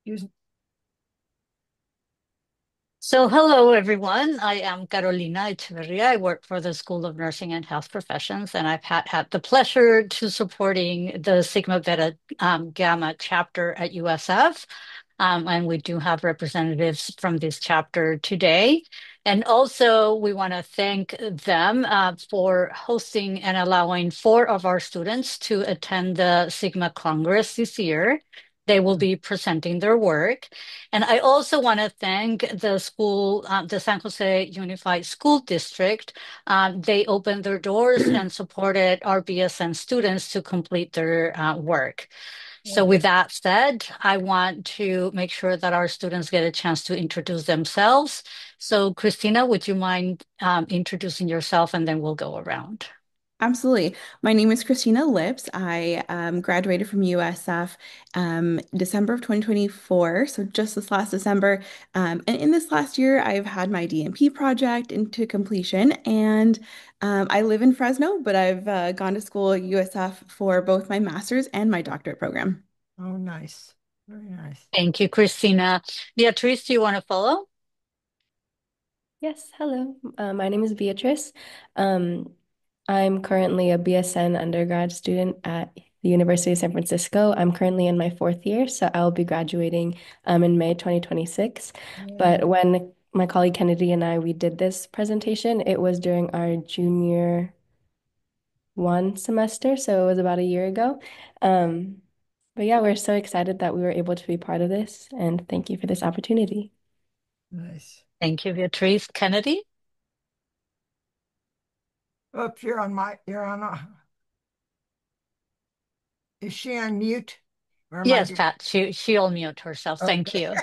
Excuse. So, hello everyone. I am Carolina Echeverria. I work for the School of Nursing and Health Professions, and I've had the pleasure to supporting the Sigma Beta Gamma chapter at USF. And we do have representatives from this chapter today. And also, we want to thank them for hosting and allowing four of our students to attend the Sigma Congress this year. They will be presenting their work. And I also want to thank the school, the San Jose Unified School District. They opened their doors and supported our BSN students to complete their work. So, with Okay. that said, I want to make sure that our students get a chance to introduce themselves. So, Christina, would you mind introducing yourself and then we'll go around? Absolutely. My name is Christina Lips. I graduated from USF December of 2024, so just this last December. And in this last year, I've had my DMP project into completion, and I live in Fresno, but I've gone to school at USF for both my master's and my doctorate program. Oh, nice. Very nice. Thank you, Christina. Beatrice, do you want to follow? Yes, hello. My name is Beatrice. Um, I'm currently a BSN undergrad student at the University of San Francisco. I'm currently in my fourth year, so I'll be graduating in May 2026. Yeah. But when my colleague Kennedy and we did this presentation, it was during our junior one semester, so it was about a year ago. Um, but yeah, we're so excited that we were able to be part of this, and thank you for this opportunity. Nice. Thank you, Beatrice. Kennedy? Up, you're on, is she on mute? Or am I Yes, just, Pat, she'll mute herself. Thank okay. you.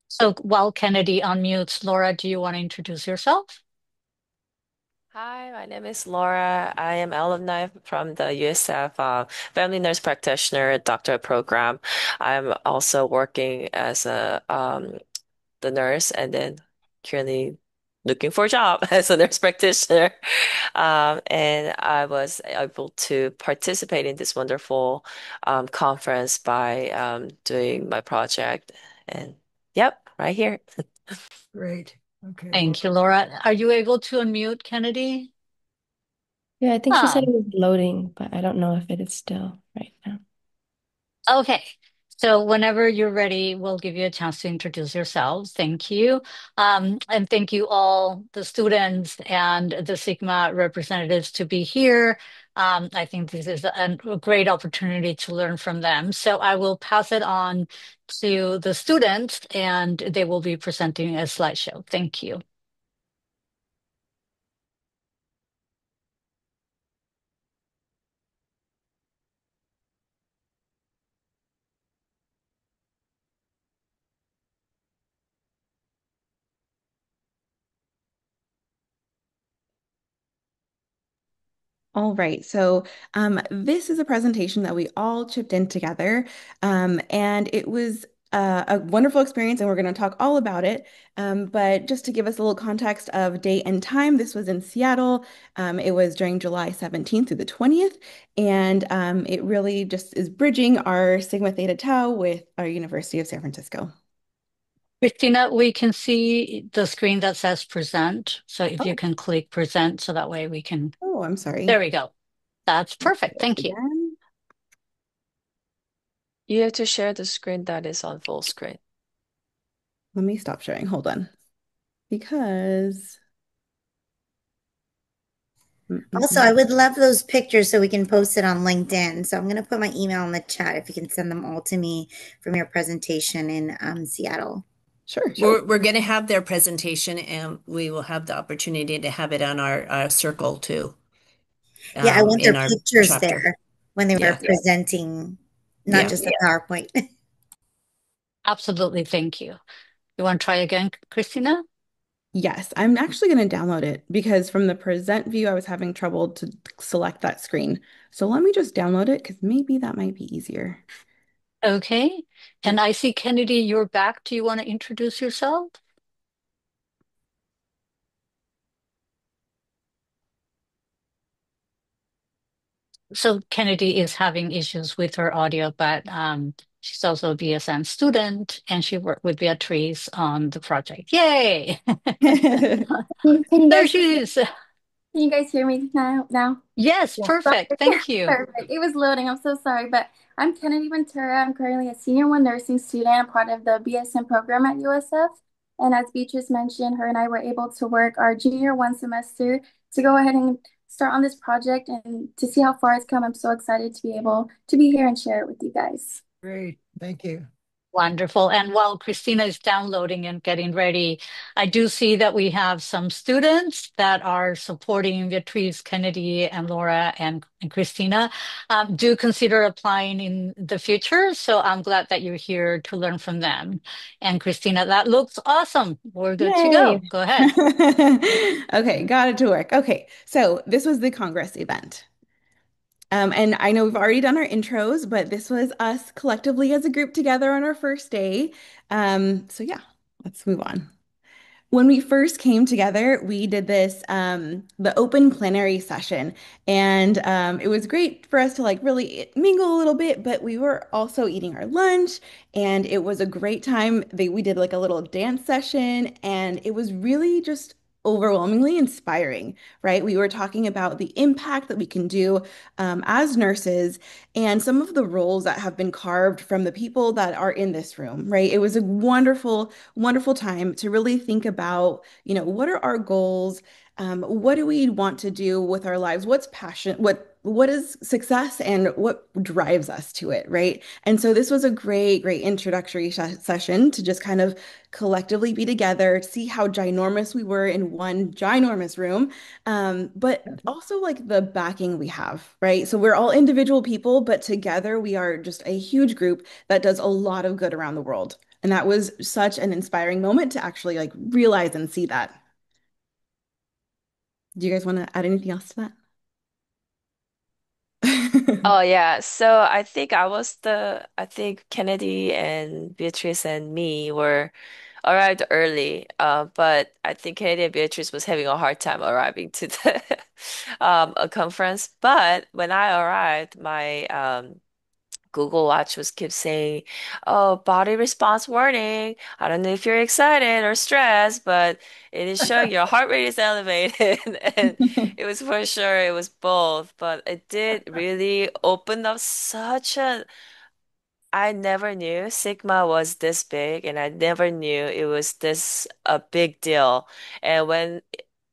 So while Kennedy unmutes, Laura, do you want to introduce yourself? Hi, my name is Laura. I am alumni from the USF Family Nurse Practitioner Doctorate Program. I'm also working as the nurse and then currently looking for a job as a nurse practitioner. And I was able to participate in this wonderful conference by doing my project. And yep, right here. Great. Okay. Well, Thank you, Laura. Are you able to unmute Kennedy? Yeah, I think she said Ah, it was loading, but I don't know if it is still right now. okay. So whenever you're ready, we'll give you a chance to introduce yourselves. Thank you. And thank you all, the students and the Sigma representatives to be here. I think this is a great opportunity to learn from them. So I will pass it on to the students and they will be presenting a slideshow. Thank you. All right, so this is a presentation that we all chipped in together, and it was a wonderful experience, and we're going to talk all about it. But just to give us a little context of date and time, this was in Seattle. It was during July 17th through the 20th, and it really just is bridging our Sigma Theta Tau with our University of San Francisco. Christina, we can see the screen that says present. So if you Oh, can click present so that way we can, oh, I'm there sorry. we go. That's perfect. Thank you. Again, You have to share the screen that is on full screen. let me stop sharing. Hold on, because. mm, mm, Also, I mm. would love those pictures so we can post it on LinkedIn. So I'm going to put my email in the chat if you can send them all to me from your presentation in Seattle. Sure, sure. We're going to have their presentation and we will have the opportunity to have it on our circle too, Yeah, I want in their our pictures chapter. there when they were Yeah, presenting, not yeah. just the PowerPoint. Absolutely. Thank you. You want to try again, Christina? Yes, I'm actually going to download it because from the present view, I was having trouble to select that screen. So let me just download it because maybe that might be easier. Okay. And I see Kennedy, you're back. Do you want to introduce yourself? So Kennedy is having issues with her audio, but she's also a BSN student and she worked with Beatrice on the project. Yay! Can you There guys she is. can you guys hear me now? Yes, Yeah. perfect. Thank you. Perfect. It was loading. I'm so sorry, but I'm Kennedy Ventura. I'm currently a senior one nursing student, and part of the BSN program at USF. And as Beatrice mentioned, her and I were able to work our junior one semester to go ahead and start on this project and to see how far it's come. I'm so excited to be able to be here and share it with you guys. Great. Thank you. Wonderful. And while Christina is downloading and getting ready, I do see that we have some students that are supporting Beatrice, Kennedy, and Laura and Christina. Do consider applying in the future. So I'm glad that you're here to learn from them. And Christina, that looks awesome. We're good to Yay. go. Go ahead. Okay, got it to work. Okay, so this was the Congress event. And I know we've already done our intros, but this was us collectively as a group together on our first day. So yeah, let's move on. When we first came together, we did this the open plenary session, and it was great for us to like really mingle a little bit. But we were also eating our lunch, and it was a great time. We did like a little dance session, and it was really just overwhelmingly inspiring, right? We were talking about the impact that we can do as nurses and some of the roles that have been carved from the people that are in this room, right? It was a wonderful time to really think about, what are our goals? What do we want to do with our lives? What's passion? What is success and what drives us to it, right? And so this was a great introductory session to just kind of collectively be together, see how ginormous we were in one ginormous room, but also like the backing we have, right? So we're all individual people, but together we are just a huge group that does a lot of good around the world. And that was such an inspiring moment to actually like realize and see that. Do you guys want to add anything else to that? Oh yeah, so I think Kennedy and Beatrice and me were arrived early, but I think Kennedy and Beatrice was having a hard time arriving to the a conference. But when I arrived, my Google Watch was keep saying, "Oh, body response warning. I don't know if you're excited or stressed, but it is showing your heart rate is elevated." And it was for sure it was both, but it did really open up such a I never knew Sigma was this big, and I never knew it was this a big deal. And when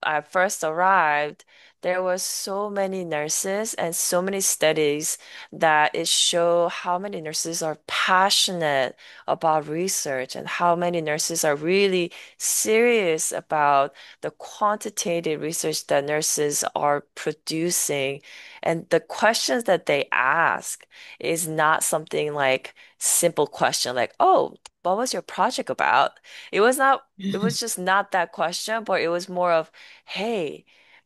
I first arrived, there were so many nurses and so many studies that it show how many nurses are passionate about research and how many nurses are really serious about the quantitative research that nurses are producing. And the questions that they ask is not something like simple question like, "Oh, what was your project about?" It was just not that question, but it was more of, "Hey,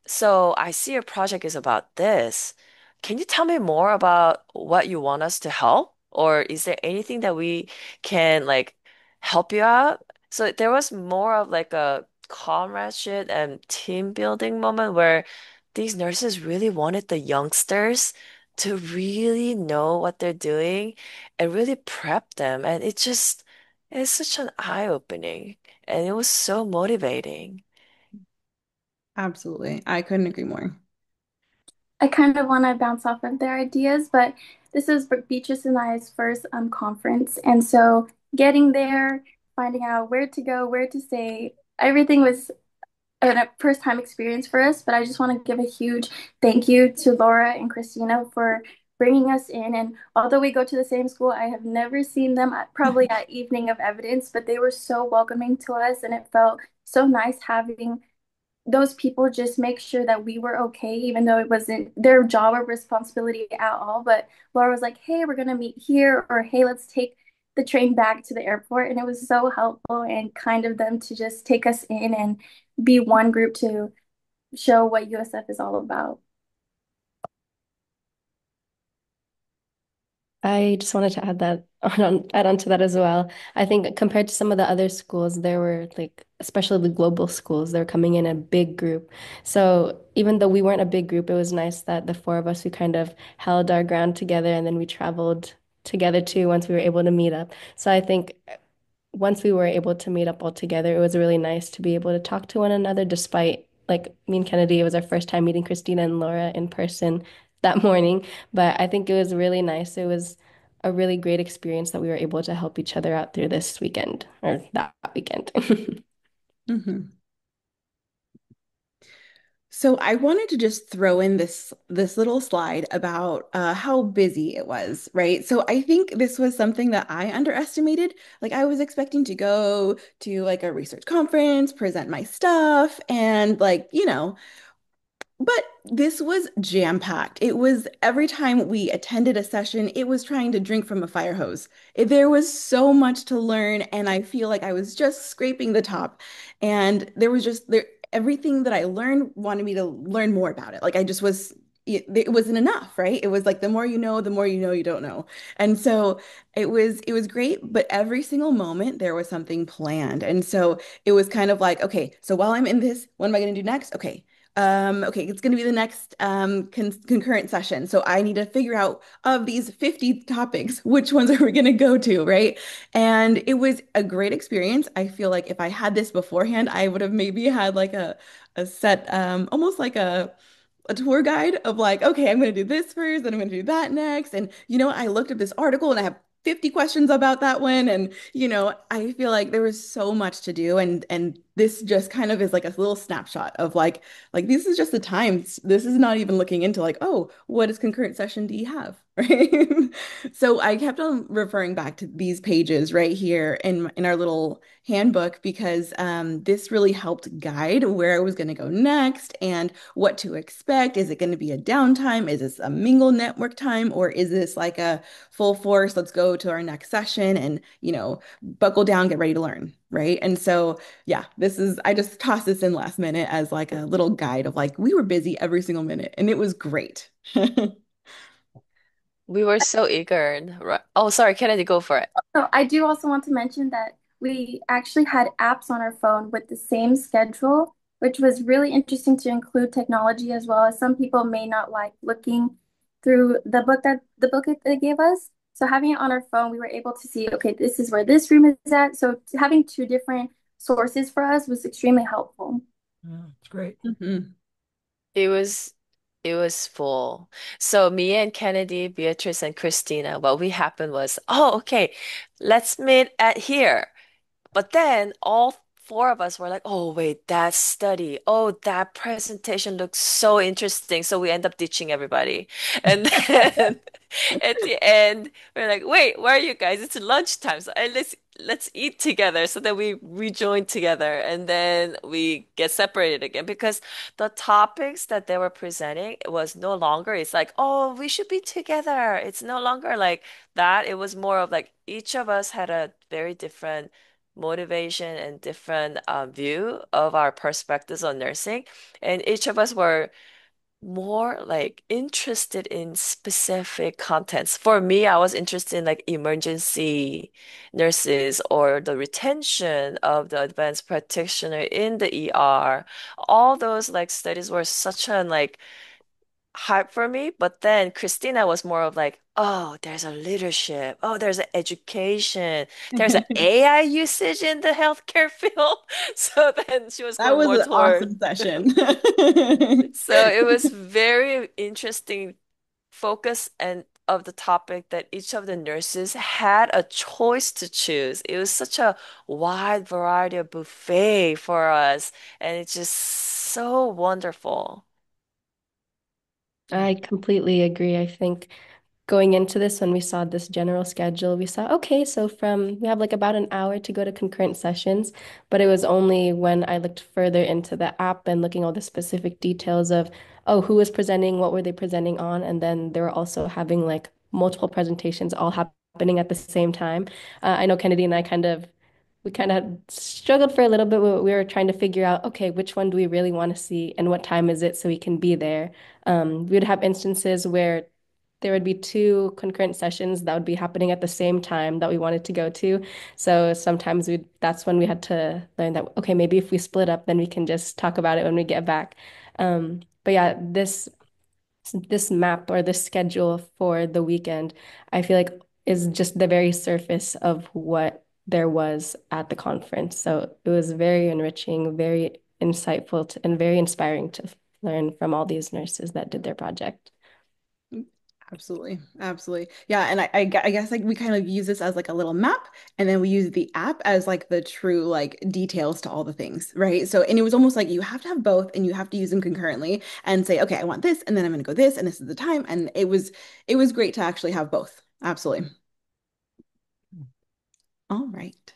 so I see your project is about this. Can you tell me more about what you want us to help? Or is there anything that we can like help you out?" So there was more of like a comradeship and team building moment where these nurses really wanted the youngsters to really know what they're doing and really prep them. And it's such an eye-opening and it was so motivating. Absolutely. I couldn't agree more. I kind of want to bounce off of their ideas, but this is Beatrice and I's first conference. And so getting there, finding out where to go, where to stay, everything was a first time experience for us. But I just want to give a huge thank you to Laura and Christina for bringing us in. And although we go to the same school, I have never seen them probably at Evening of Evidence, but they were so welcoming to us. And it felt so nice having those people just make sure that we were okay, even though it wasn't their job or responsibility at all. But Laura was like, "Hey, we're gonna meet here," or "Hey, let's take the train back to the airport." And it was so helpful and kind of them to just take us in and be one group to show what USF is all about. I just wanted to add that add on to that as well. I think compared to some of the other schools, there were like, especially the global schools, they're coming in a big group. So even though we weren't a big group, it was nice that the four of us who kind of held our ground together and then we traveled together too once we were able to meet up. So I think once we were able to meet up all together, it was really nice to be able to talk to one another despite like me and Kennedy, it was our first time meeting Christina and Laura in person that morning. But I think it was really nice. It was a really great experience that we were able to help each other out through this weekend or that weekend. Mhm. So I wanted to just throw in this little slide about how busy it was, right? So I think this was something that I underestimated. Like I was expecting to go to like a research conference, present my stuff, and like, but this was jam-packed. It was every time we attended a session, it was trying to drink from a fire hose. There was so much to learn, and I feel like I was just scraping the top. And there was just everything that I learned wanted me to learn more about it. Like I just was it wasn't enough, right? It was like the more you know you don't know. And so it was great, but every single moment there was something planned. And so it was kind of like, okay, so while I'm in this, what am I going to do next? Okay, it's going to be the next concurrent session. So I need to figure out of these 50 topics, which ones are we going to go to, right? And it was a great experience. I feel like if I had this beforehand, I would have maybe had like a set, almost like a tour guide of like, okay, I'm going to do this first, then I'm going to do that next. And I looked up this article and I have 50 questions about that one. And I feel like there was so much to do, and this just kind of is like a little snapshot of like this is just the time. This is not even looking into like, oh, what is concurrent session do you have? Right. So I kept on referring back to these pages right here in our little handbook because this really helped guide where I was going to go next and what to expect. Is it going to be a downtime? Is this a mingle network time? Or is this like a full force? Let's go to our next session and, buckle down, get ready to learn. Right. And so, yeah, I just tossed this in last minute as like a little guide of like, we were busy every single minute and it was great. We were so eager. Right. Oh, sorry, Kennedy, go for it. So I do also want to mention that we actually had apps on our phone with the same schedule, which was really interesting to include technology as well, as some people may not like looking through the book that they gave us. So having it on our phone, we were able to see, okay, this is where this room is at. So having two different sources for us was extremely helpful. Yeah, it's great. Mhm. It was it was full. So me and Kennedy, Beatrice, and Christina, what we happened was, oh, okay, let's meet at here. But then all four of us were like, oh, wait, that study, oh, that presentation looks so interesting. So we end up ditching everybody. And then at the end, we're like, wait, where are you guys? It's lunchtime. So let's eat together. So then we rejoin together and then we get separated again because the topics that they were presenting was no longer, it's like, oh, we should be together. It's no longer like that. It was more of like each of us had a very different motivation and different view of our perspectives on nursing. And each of us were more like interested in specific contents. For me, I was interested in like emergency nurses or the retention of the advanced practitioner in the ER. All those like studies were such an like hard for me. But then Christina was more of like, oh, there's a leadership. Oh, there's an education. There's an AI usage in the healthcare field. So then she was That going was more an toward. awesome session. So it was very interesting focus and of the topic that each of the nurses had a choice to choose. It was such a wide variety of buffet for us, and it's just so wonderful. I completely agree. I think going into this, when we saw this general schedule, we saw, okay, so we have like about an hour to go to concurrent sessions, but it was only when I looked further into the app and looking all the specific details of, oh, who was presenting, what were they presenting on, and then they were also having like multiple presentations all happening at the same time. I know Kennedy and I we kind of had struggled for a little bit. We were trying to figure out, okay, which one do we really want to see and what time is it so we can be there. We would have instances where there would be two concurrent sessions that would be happening at the same time that we wanted to go to. So sometimes that's when we had to learn that, okay, maybe if we split up, then we can just talk about it when we get back. But yeah, this map or this schedule for the weekend, I feel like is just the very surface of what there was at the conference. So it was very enriching, very insightful and very inspiring to learn from all these nurses that did their project. Absolutely. Absolutely. Yeah. And I guess like we kind of use this as like a little map, and then we use the app as like the true like details to all the things, right? So, and it was almost like you have to have both and you have to use them concurrently and say, okay, I want this, and then I'm going to go this, and this is the time. And it was great to actually have both. Absolutely. All right.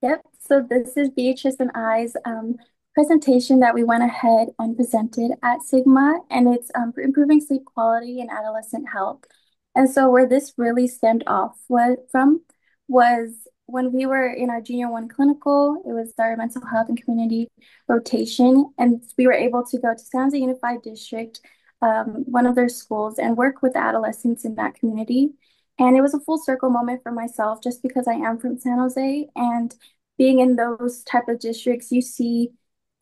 Yep, so this is Beatrice and I's presentation that we went ahead and presented at Sigma, and it's for improving sleep quality and adolescent health. And so where this really stemmed off was when we were in our junior one clinical, it was our mental health and community rotation, and we were able to go to San Jose Unified District, one of their schools, and work with adolescents in that community. And it was a full circle moment for myself just because I am from San Jose, and being in those type of districts, you see,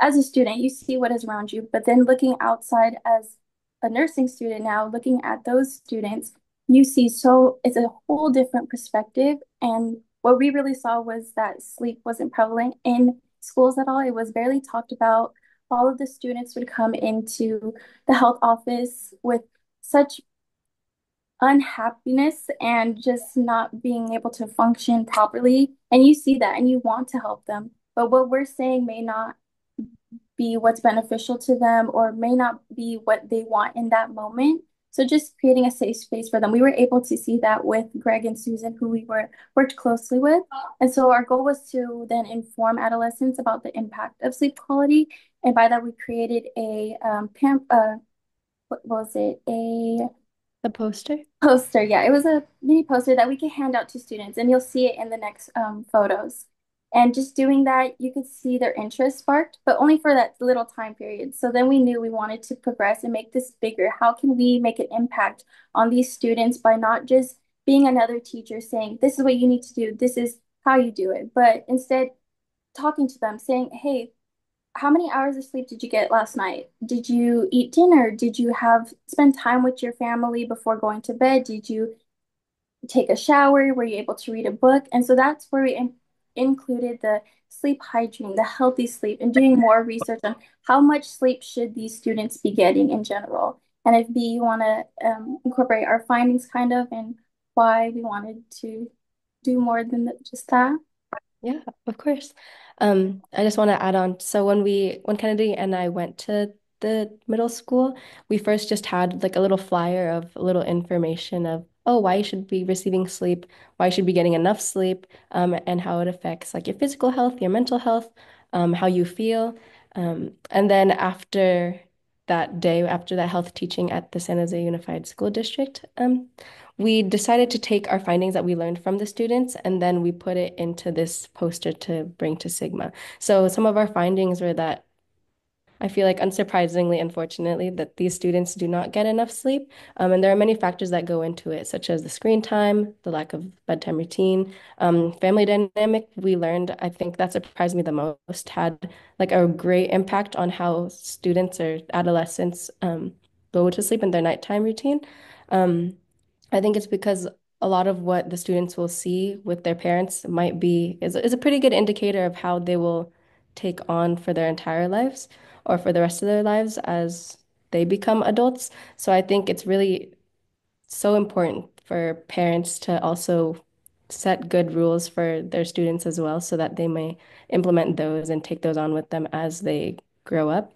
as a student, you see what is around you, but then looking outside as a nursing student now, looking at those students, you see, so it's a whole different perspective. And what we really saw was that sleep wasn't prevalent in schools at all. It was barely talked about. All of the students would come into the health office with such unhappiness and just not being able to function properly. And you see that and you want to help them. But what we're saying may not be what's beneficial to them or may not be what they want in that moment. So just creating a safe space for them. We were able to see that with Greg and Susan, who we worked closely with. And so our goal was to then inform adolescents about the impact of sleep quality. And by that, we created a what was it? A The poster? poster. Yeah, it was a mini poster that we could hand out to students, and you'll see it in the next photos. And just doing that, you could see their interest sparked, but only for that little time period. So then we knew we wanted to progress and make this bigger. How can we make an impact on these students by not just being another teacher saying, this is what you need to do, this is how you do it, but instead talking to them, saying, hey, how many hours of sleep did you get last night? Did you eat dinner? Did you have spend time with your family before going to bed? Did you take a shower? Were you able to read a book? And so that's where we included the sleep hygiene, the healthy sleep, and doing more research on how much sleep should these students be getting in general. And if B, you want to incorporate our findings kind of and why we wanted to do more than just that. Yeah, of course. I just want to add on. So when Kennedy and I went to the middle school, we first just had like a little flyer of a little information of, oh, why you should be receiving sleep, why you should be getting enough sleep, and how it affects like your physical health, your mental health, how you feel. And then after that day, after that health teaching at the San Jose Unified School District, we decided to take our findings that we learned from the students and then we put it into this poster to bring to Sigma. So some of our findings were that I feel like unsurprisingly, unfortunately, that these students do not get enough sleep. And there are many factors that go into it, such as the screen time, the lack of bedtime routine, family dynamic. We learned, I think that surprised me the most, had like a great impact on how students or adolescents go to sleep in their nighttime routine. Um, I think it's because a lot of what the students will see with their parents is a pretty good indicator of how they will take on for their entire lives or for the rest of their lives as they become adults. So I think it's really so important for parents to also set good rules for their students as well so that they may implement those and take those on with them as they grow up.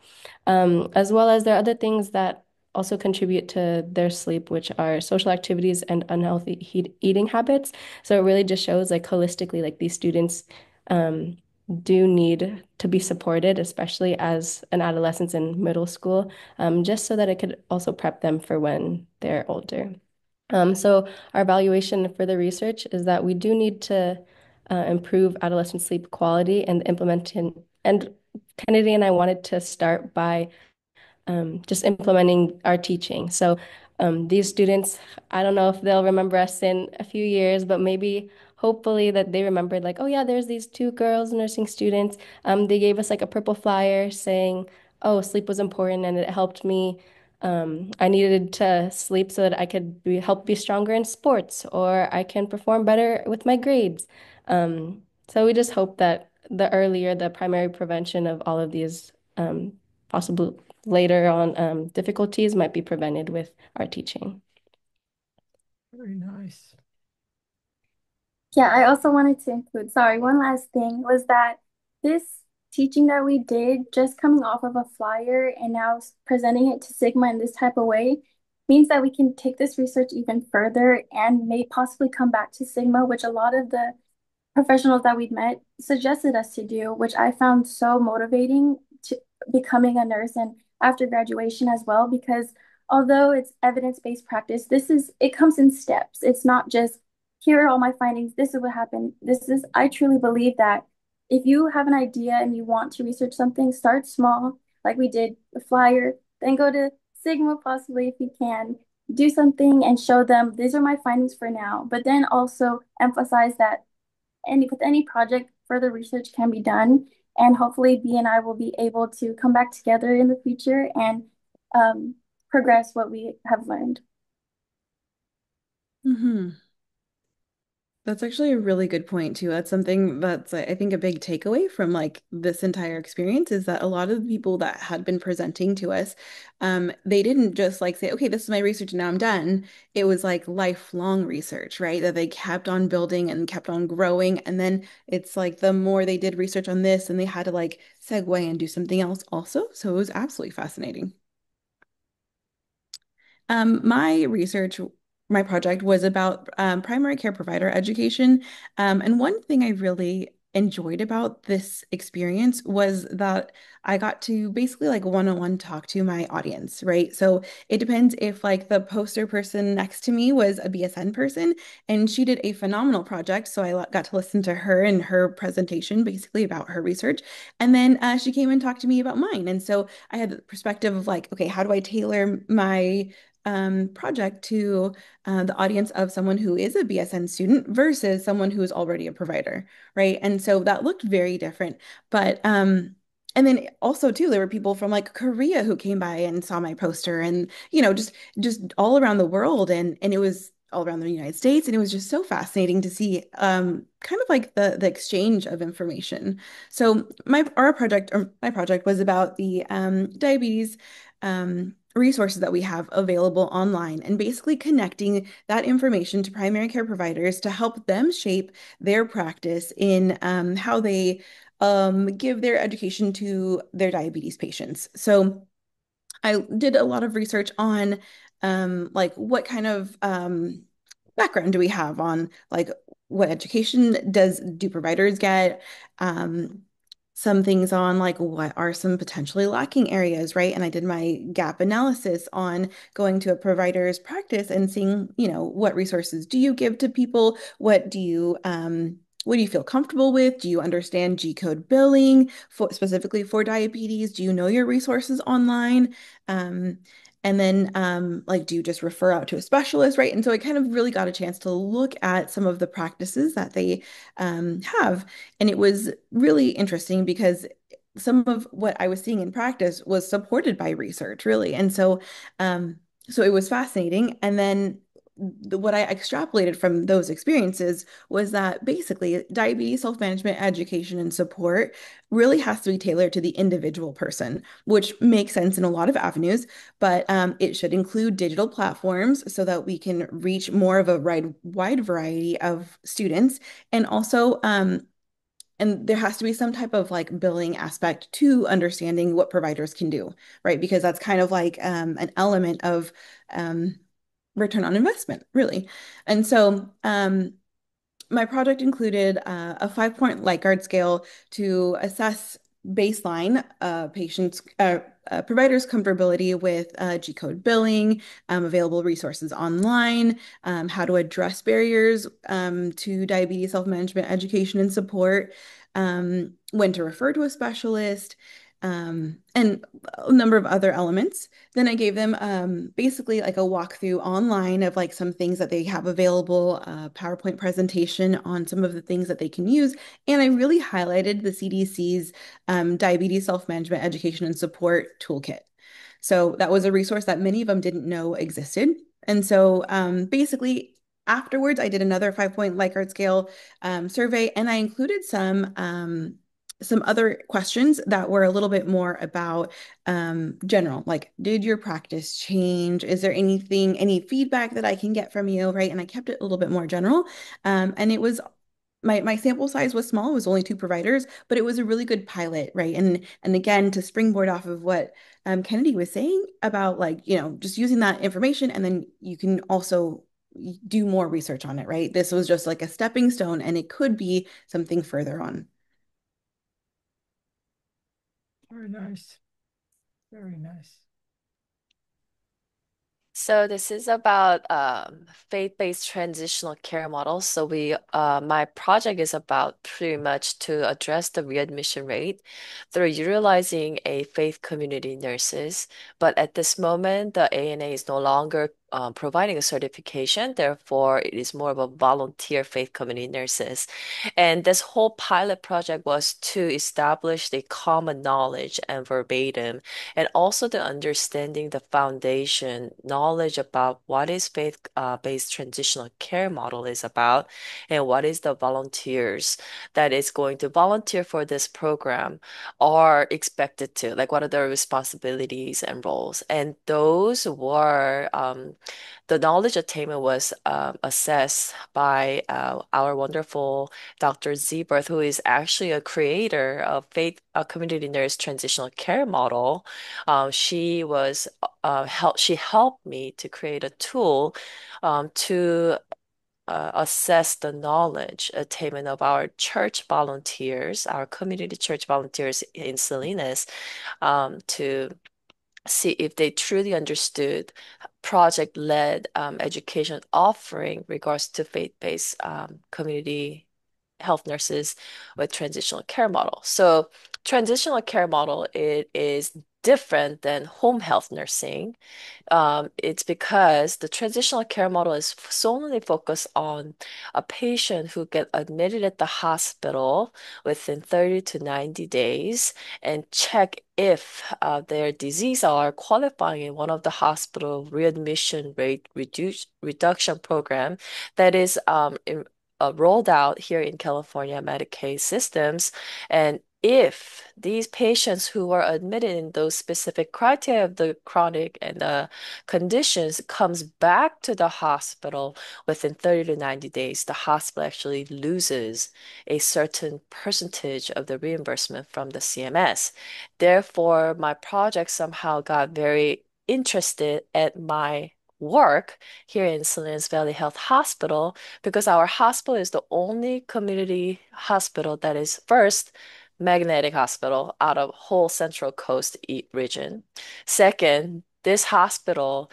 As well as there are other things that also contribute to their sleep, which are social activities and unhealthy eating habits. So it really just shows like holistically, like these students um, do need to be supported, especially as an adolescent in middle school, just so that it could also prep them for when they're older. So our evaluation for the research is that we do need to improve adolescent sleep quality and implementing. And Kennedy and I wanted to start by just implementing our teaching. So these students, I don't know if they'll remember us in a few years, but maybe hopefully that they remembered like, oh yeah, there's these two girls nursing students. They gave us like a purple flyer saying, oh, sleep was important and it helped me. I needed to sleep so that I could help be stronger in sports or I can perform better with my grades. So we just hope that the earlier the primary prevention of all of these possible later on difficulties might be prevented with our teaching. Very nice. Yeah, I also wanted to include, sorry, one last thing was that this teaching that we did, just coming off of a flyer and now presenting it to Sigma in this type of way, means that we can take this research even further and may possibly come back to Sigma, which a lot of the professionals that we'd met suggested us to do, which I found so motivating to becoming a nurse and after graduation as well, because although it's evidence-based practice, it comes in steps. It's not just here are all my findings, this is what happened. I truly believe that if you have an idea and you want to research something, start small, like we did the flyer, then go to Sigma possibly if you can, do something and show them these are my findings for now, but then also emphasize that with any project, further research can be done. And hopefully B and I will be able to come back together in the future and progress what we have learned. Hmm. That's actually a really good point too. That's something that's I think a big takeaway from like this entire experience is that a lot of the people that had been presenting to us, they didn't just like say, okay, this is my research and now I'm done. It was like lifelong research, right? That they kept on building and kept on growing. And then it's like the more they did research on this and they had to like segue and do something else also. So it was absolutely fascinating. My research, my project was about primary care provider education. And one thing I really enjoyed about this experience was that I got to basically like one-on-one talk to my audience, right? So it depends if like the poster person next to me was a BSN person and she did a phenomenal project. So got to listen to her and her presentation basically about her research. And then she came and talked to me about mine. And so I had the perspective of like, okay, how do I tailor my project to the audience of someone who is a BSN student versus someone who is already a provider, right? And so that looked very different. But and then also too, there were people from like Korea who came by and saw my poster, and just all around the world, and it was all around the United States, and it was just so fascinating to see kind of like the exchange of information. So my project was about the diabetes resources that we have available online and basically connecting that information to primary care providers to help them shape their practice in how they give their education to their diabetes patients. So I did a lot of research on like what kind of background do we have on like what education do providers get? Some things on like what are some potentially lacking areas, right? And I did my gap analysis on going to a provider's practice and seeing, what resources do you give to people? What do you feel comfortable with? Do you understand G-code billing specifically for diabetes? Do you know your resources online? Um, and then, like, do you just refer out to a specialist, right? And so I kind of really got a chance to look at some of the practices that they have. And it was really interesting because some of what I was seeing in practice was supported by research, really. And so it was fascinating. And then what I extrapolated from those experiences was that basically diabetes self-management education and support really has to be tailored to the individual person, which makes sense in a lot of avenues, but it should include digital platforms so that we can reach more of a wide variety of students. And also, and there has to be some type of like billing aspect to understanding what providers can do, right? Because that's kind of like an element of um, return on investment, really. And so my project included a 5-point Likert scale to assess baseline providers' comfortability with G-code billing, available resources online, how to address barriers to diabetes self-management education and support, when to refer to a specialist, and a number of other elements. Then I gave them basically like a walkthrough online of like some things that they have available, PowerPoint presentation on some of the things that they can use. And I really highlighted the CDC's Diabetes Self-Management Education and Support Toolkit. So that was a resource that many of them didn't know existed. And so basically, afterwards, I did another 5-point Likert scale survey, and I included some other questions that were a little bit more about general, like, did your practice change? Is there anything, any feedback that I can get from you, right? And I kept it a little bit more general. And it was my sample size was small, it was only 2 providers, but it was a really good pilot, right? And again, to springboard off of what Kennedy was saying about like, just using that information and then you can also do more research on it, right? This was just like a stepping stone and it could be something further on. Very nice. Very nice. So this is about faith-based transitional care models. So my project is about pretty much to address the readmission rate through utilizing a faith community nurses. But at this moment, the ANA is no longer providing a certification. Therefore, it is more of a volunteer faith community nurses. And this whole pilot project was to establish the common knowledge and verbatim and also the understanding the foundation knowledge about what is faith-based transitional care model is about and what is the volunteers that is going to volunteer for this program are expected to, like what are their responsibilities and roles. And those were the knowledge attainment was assessed by our wonderful Dr. Zebert, who is actually a creator of faith community nurse transitional care model. She helped me to create a tool to assess the knowledge attainment of our church volunteers, our community church volunteers in Salinas, to see if they truly understood project-led education offering regards to faith-based community health nurses with transitional care model. So transitional care model, it is different than home health nursing. It's because the transitional care model is solely focused on a patient who get admitted at the hospital within 30 to 90 days and check if their disease are qualifying in one of the hospital readmission rate reduction program that is rolled out here in California Medicaid systems. And if these patients who are admitted in those specific criteria of the chronic and the conditions comes back to the hospital within 30 to 90 days, the hospital actually loses a certain percentage of the reimbursement from the CMS. Therefore, my project somehow got very interested at my work here in Salinas Valley Health Hospital because our hospital is the only community hospital that is first magnetic hospital out of whole Central Coast region. Second, this hospital,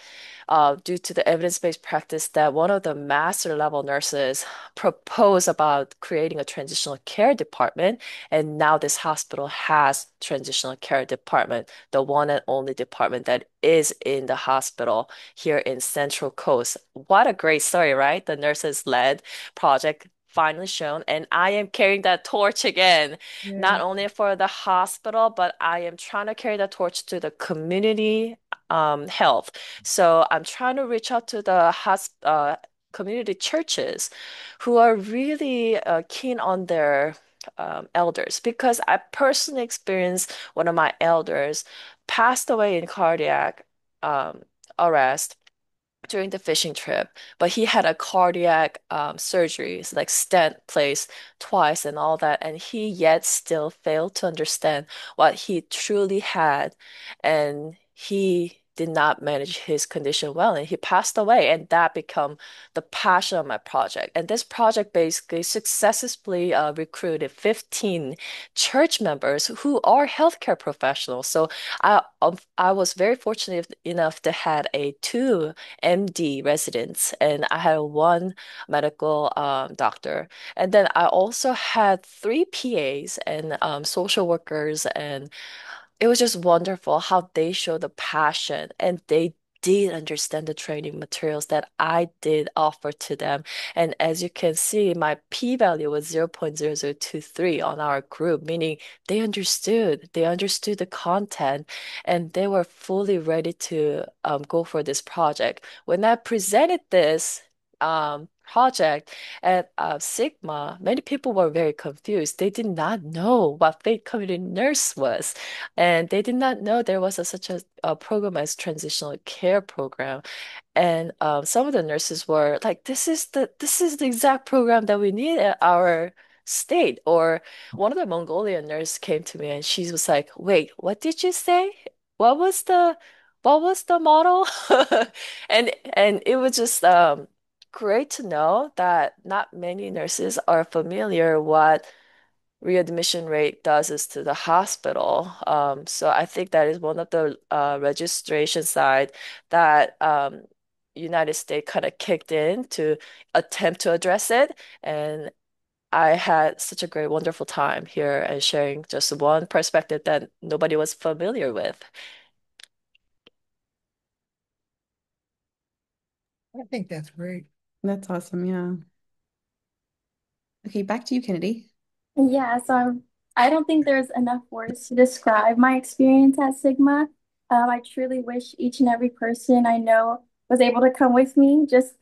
due to the evidence-based practice that one of the master level nurses proposed about creating a transitional care department, and now this hospital has transitional care department, the one and only department that is in the hospital here in Central Coast. What a great story, right? The nurses led project finally shown, and I am carrying that torch again, Yeah. not only for the hospital, but I am trying to carry the torch to the community health. So I'm trying to reach out to the community churches who are really keen on their elders because I personally experienced one of my elders passed away in cardiac um, arrest during the fishing trip, but he had a cardiac surgery, it's like stent placed twice and all that, and he yet still failed to understand what he truly had, and he did not manage his condition well, and he passed away, and that became the passion of my project. And this project basically successfully recruited 15 church members who are healthcare professionals. So I was very fortunate enough to had a two MD residents, and I had one medical doctor. And then I also had three PAs and social workers and it was just wonderful how they showed the passion and they did understand the training materials that I did offer to them. And as you can see, my p-value was 0.0023 on our group, meaning they understood the content, and they were fully ready to go for this project. When I presented this project at Sigma, many people were very confused. They did not know what faith community nurse was. And they did not know there was such a program as transitional care program. And some of the nurses were like, this is the exact program that we need at our state. Or one of the Mongolian nurse came to me and she was like, wait, what did you say? What was the model? And it was just great to know that not many nurses are familiar what readmission rate does is to the hospital. So I think that is one of the registration side that United States kind of kicked in to attempt to address it. And I had such a great, wonderful time here and sharing just one perspective that nobody was familiar with. I think that's great. That's awesome. Yeah. Okay, back to you, Kennedy. Yeah, so I don't think there's enough words to describe my experience at Sigma. I truly wish each and every person I know was able to come with me just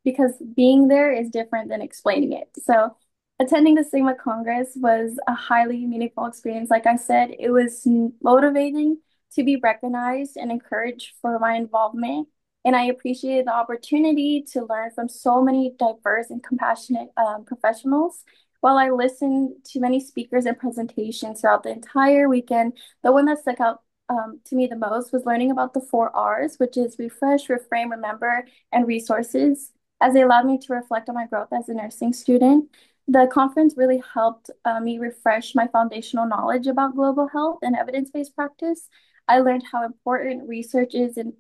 because being there is different than explaining it. So attending the Sigma Congress was a highly meaningful experience. Like I said, it was motivating to be recognized and encouraged for my involvement. And I appreciated the opportunity to learn from so many diverse and compassionate professionals. While I listened to many speakers and presentations throughout the entire weekend, the one that stuck out to me the most was learning about the 4 Rs, which is refresh, reframe, remember, and resources, as they allowed me to reflect on my growth as a nursing student. The conference really helped me refresh my foundational knowledge about global health and evidence-based practice. I learned how important research is in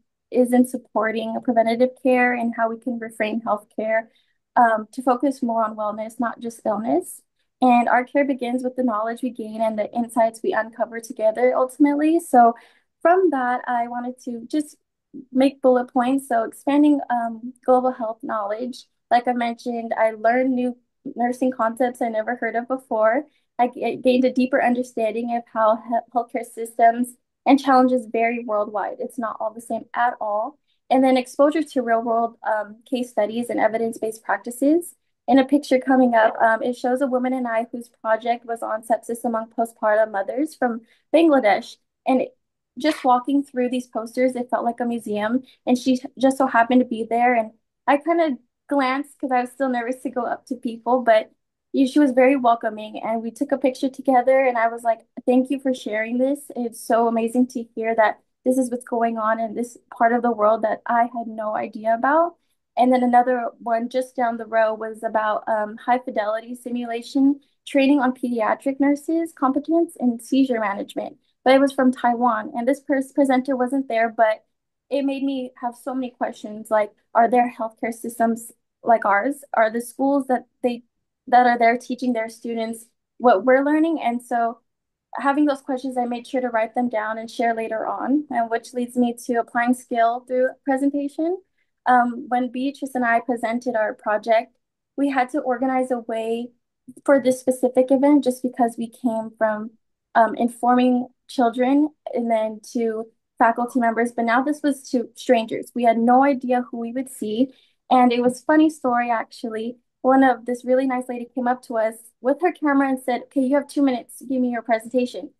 supporting preventative care and how we can reframe healthcare to focus more on wellness, not just illness. And our care begins with the knowledge we gain and the insights we uncover together ultimately. So, from that, I wanted to just make bullet points. So, expanding global health knowledge. Like I mentioned, I learned new nursing concepts I never heard of before. I gained a deeper understanding of how healthcare systems and challenges vary worldwide. It's not all the same at all. And then exposure to real world case studies and evidence-based practices. In a picture coming up, it shows a woman and I whose project was on sepsis among postpartum mothers from Bangladesh. And just walking through these posters, it felt like a museum. And she just so happened to be there. And I kind of glanced because I was still nervous to go up to people, but she was very welcoming. And we took a picture together. And I was like, thank you for sharing this. It's so amazing to hear that this is what's going on in this part of the world that I had no idea about. And then another one just down the row was about high fidelity simulation training on pediatric nurses' competence in seizure management. But it was from Taiwan. And this presenter wasn't there, but it made me have so many questions like, are there healthcare systems like ours? Are the schools that are there teaching their students what we're learning? And so having those questions, I made sure to write them down and share later on, and which leads me to applying skill through presentation. When Beatrice and I presented our project, we had to organize a way for this specific event just because we came from informing children and then to faculty members, but now this was to strangers. We had no idea who we would see. And it was a funny story, actually. One of this really nice lady came up to us with her camera and said, okay, you have 2 minutes to give me your presentation.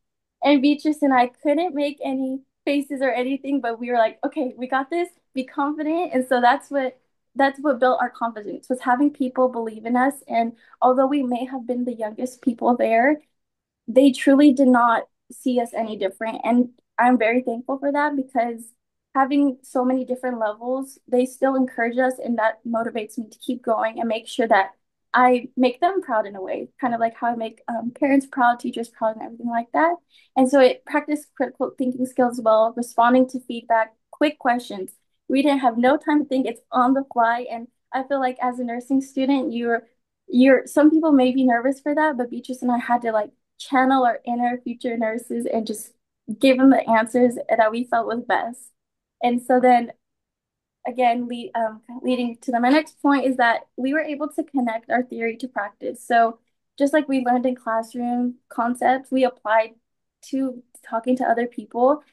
And Beatrice and I couldn't make any faces or anything, but we were like, okay, we got this, be confident. And so that's what built our confidence, was having people believe in us. And although we may have been the youngest people there, they truly did not see us any different. And I'm very thankful for that because having so many different levels, they still encourage us, and that motivates me to keep going and make sure that I make them proud in a way, kind of like how I make parents proud, teachers proud, and everything like that. And so it practiced critical thinking skills as well, responding to feedback, quick questions. We didn't have no time to think, it's on the fly. And I feel like as a nursing student, some people may be nervous for that, but Beatrice and I had to like channel our inner future nurses and just gave them the answers that we felt was best. And so then again, leading to my next point is that we were able to connect our theory to practice. So just like we learned in classroom concepts, we applied to talking to other people.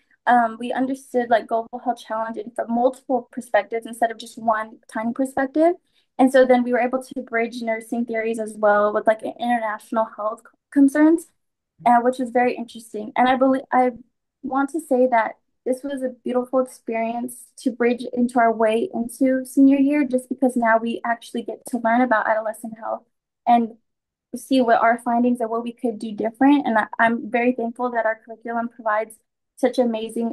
We understood like global health challenges from multiple perspectives instead of just one tiny perspective. And so then we were able to bridge nursing theories as well with like international health concerns, which was very interesting. And I want to say that this was a beautiful experience to bridge into our way into senior year, just because now we actually get to learn about adolescent health and see what our findings and what we could do different. And I'm very thankful that our curriculum provides such amazing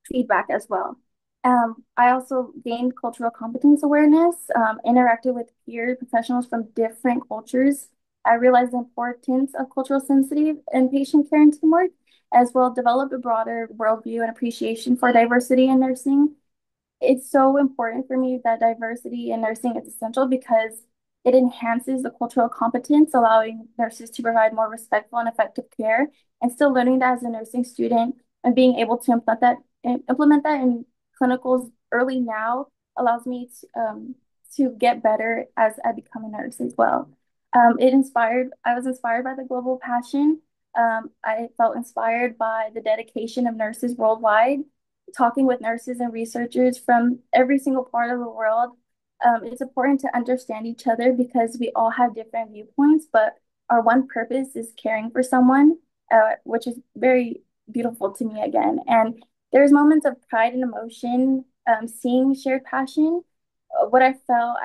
feedback as well. I also gained cultural competence awareness, interacted with peer professionals from different cultures. I realized the importance of cultural sensitive and patient care and teamwork, as well developed a broader worldview and appreciation for diversity in nursing. It's so important for me that diversity in nursing is essential because it enhances the cultural competence, allowing nurses to provide more respectful and effective care, and still learning that as a nursing student and being able to implement that in clinicals early now allows me to get better as I become a nurse as well. I was inspired by the global passion. I felt inspired by the dedication of nurses worldwide, talking with nurses and researchers from every single part of the world. It's important to understand each other because we all have different viewpoints, but our one purpose is caring for someone, which is very beautiful to me again. And there's moments of pride and emotion, seeing shared passion. What I felt,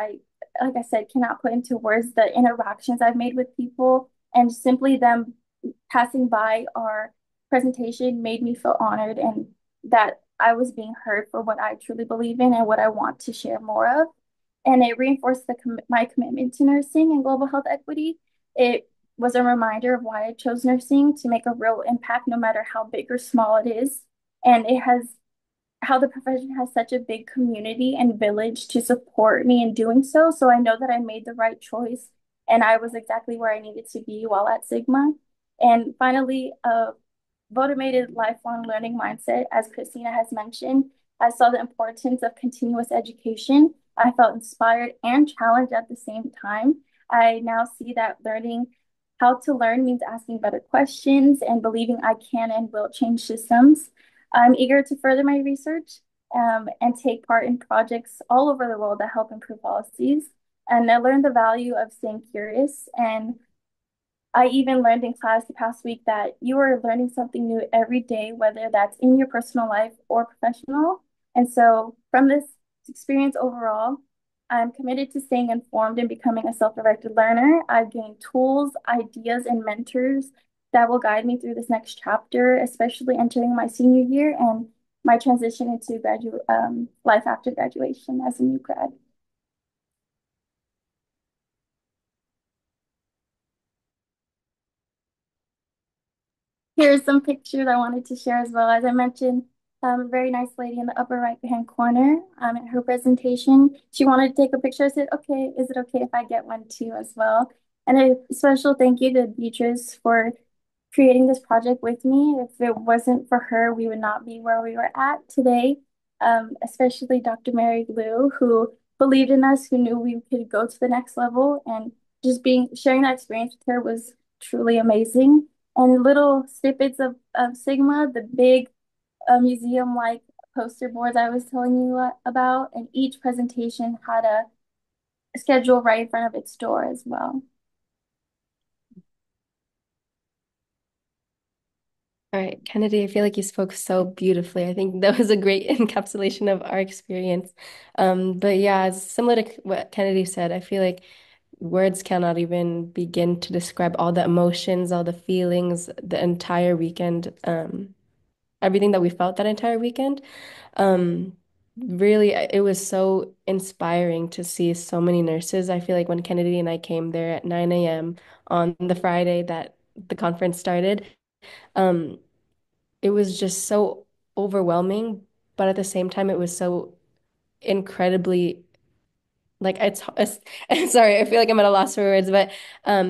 like I said, cannot put into words the interactions I've made with people, and simply them passing by our presentation made me feel honored and that I was being heard for what I truly believe in and what I want to share more of. And it reinforced my commitment to nursing and global health equity. It was a reminder of why I chose nursing to make a real impact, no matter how big or small it is. And it has how the profession has such a big community and village to support me in doing so. So I know that I made the right choice and I was exactly where I needed to be while at Sigma. And finally, motivated lifelong learning mindset, as Christina has mentioned. I saw the importance of continuous education. I felt inspired and challenged at the same time. I now see that learning how to learn means asking better questions and believing I can and will change systems. I'm eager to further my research and take part in projects all over the world that help improve policies. And I learned the value of staying curious. And I even learned in class the past week that you are learning something new every day, whether that's in your personal life or professional. And so, from this experience overall, I'm committed to staying informed and becoming a self-directed learner. I've gained tools, ideas, and mentors that will guide me through this next chapter, especially entering my senior year and my transition into graduate life after graduation as a new grad. Here's some pictures I wanted to share as well. As I mentioned, a very nice lady in the upper right-hand corner in her presentation. She wanted to take a picture. I said, okay, is it okay if I get one too as well? And a special thank you to Beatrice for creating this project with me. If it wasn't for her, we would not be where we were at today. Especially Dr. Mary Lou, who believed in us, who knew we could go to the next level, and just sharing that experience with her was truly amazing. And little snippets of Sigma, the big museum-like poster boards I was telling you about, and each presentation had a schedule right in front of its door as well. All right, Kennedy, I feel like you spoke so beautifully. I think that was a great encapsulation of our experience. But yeah, similar to what Kennedy said, I feel like words cannot even begin to describe all the emotions, all the feelings, the entire weekend, everything that we felt that entire weekend. Um, Really, it was so inspiring to see so many nurses. I feel like when Kennedy and I came there at 9 a.m. on the Friday that the conference started, um, it was just so overwhelming, but at the same time, it was so incredibly like it's sorry, I feel like I'm at a loss for words, but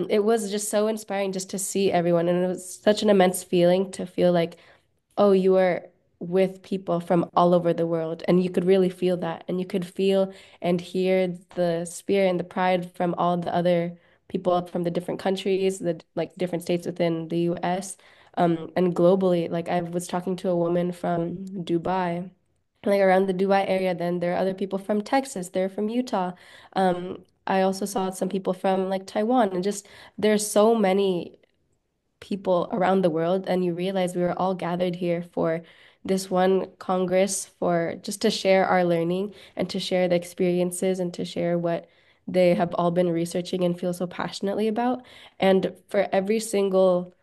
it was just so inspiring just to see everyone, and it was such an immense feeling to feel like oh, you were with people from all over the world. And you could really feel that. And you could feel and hear the spirit and the pride from all the other people from the different countries, the like different states within the US. And globally, like I was talking to a woman from Dubai, like around the Dubai area, then there are other people from Texas, they're from Utah. I also saw some people from like Taiwan, and just there's so many people around the world, and you realize we were all gathered here for this one Congress for just to share our learning and to share the experiences and to share what they have all been researching and feel so passionately about. And for every single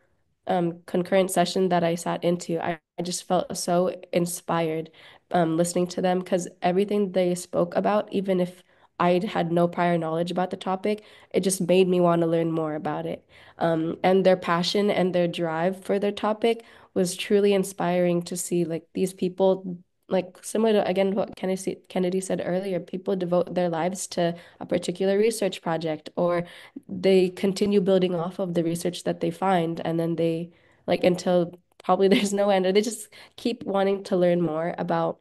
concurrent session that I sat into, I just felt so inspired listening to them because everything they spoke about, even if I had no prior knowledge about the topic, it just made me want to learn more about it. And their passion and their drive for their topic was truly inspiring to see like these people, like similar to again what Kennedy said earlier, people devote their lives to a particular research project or they continue building off of the research that they find and then they like until probably there's no end or they just keep wanting to learn more about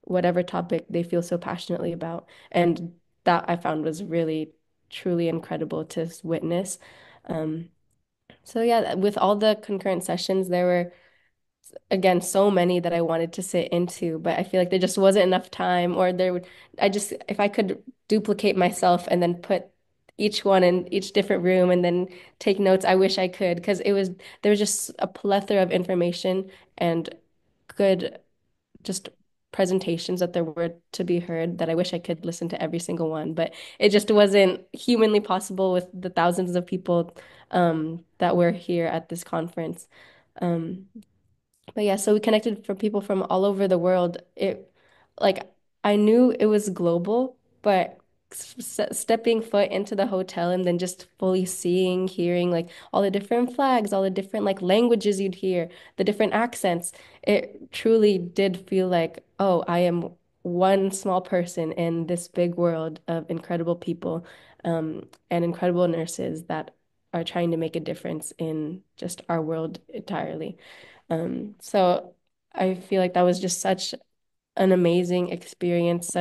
whatever topic they feel so passionately about. And that I found was really truly incredible to witness. Um, so yeah, with all the concurrent sessions, there were again so many that I wanted to sit into, but I feel like there just wasn't enough time, or there would I just if I could duplicate myself and then put each one in each different room and then take notes, I wish I could because there was just a plethora of information and good just presentations that there were to be heard that I wish I could listen to every single one, but it just wasn't humanly possible with the thousands of people that were here at this conference. Um, but yeah, so we connected from people from all over the world. Like, I knew it was global, but stepping foot into the hotel and then just fully seeing, hearing like all the different flags, all the different like languages you'd hear, the different accents, it truly did feel like, oh, I am one small person in this big world of incredible people, and incredible nurses that are trying to make a difference in just our world entirely. So I feel like that was just such an amazing experience.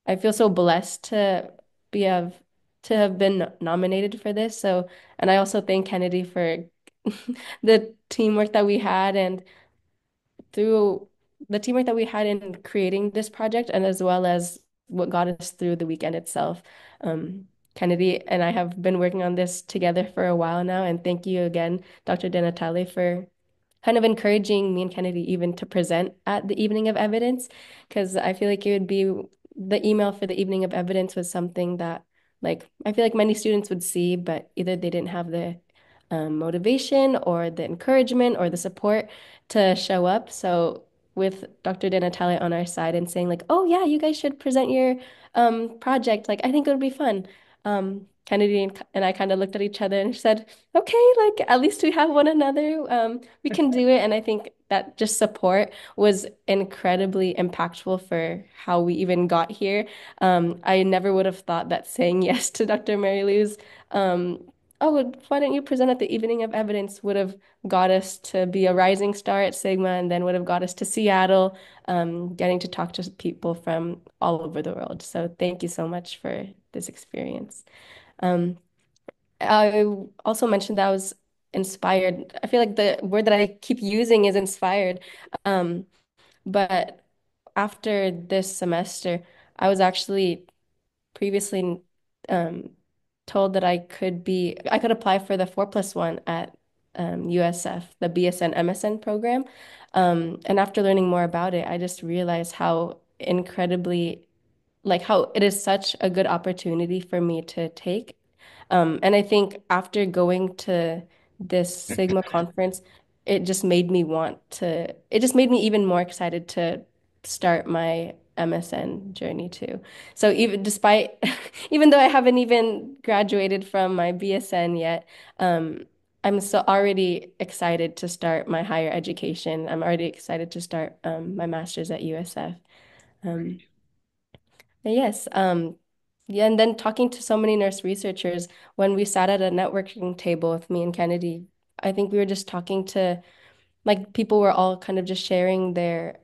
I feel so blessed to have been nominated for this. So, and I also thank Kennedy for the teamwork that we had and through the teamwork that we had in creating this project and as well as what got us through the weekend itself. Kennedy and I have been working on this together for a while now, and thank you again, Dr. DeNatale, for kind of encouraging me and Kennedy even to present at the evening of evidence, because I feel like it would be the email for the evening of evidence was something that like I feel like many students would see, but either they didn't have the motivation or the encouragement or the support to show up. So with Dr. DeNatale on our side and saying like, oh yeah, you guys should present your project. Like I think it would be fun. Kennedy and I kind of looked at each other and said, okay, like at least we have one another. We can do it. And I think that just support was incredibly impactful for how we even got here. I never would have thought that saying yes to Dr. Mary Lou's oh, why don't you present at the evening of evidence would have got us to be a rising star at Sigma and then would have got us to Seattle, getting to talk to people from all over the world. So thank you so much for this experience. Um, I also mentioned that I was inspired. I feel like the word that I keep using is inspired. Um, but after this semester, I was actually previously um, told that I could apply for the 4+1 at USF, the BSN MSN program. And after learning more about it, I just realized how incredibly, like how it is such a good opportunity for me to take. And I think after going to this Sigma conference, it just made me even more excited to start my MSN journey too. So even despite, even though I haven't even graduated from my BSN yet, I'm so already excited to start my higher education. I'm already excited to start my master's at USF. Um, yes, yeah, and then talking to so many nurse researchers when we sat at a networking table with me and Kennedy, I think we were just talking to like people were all kind of just sharing their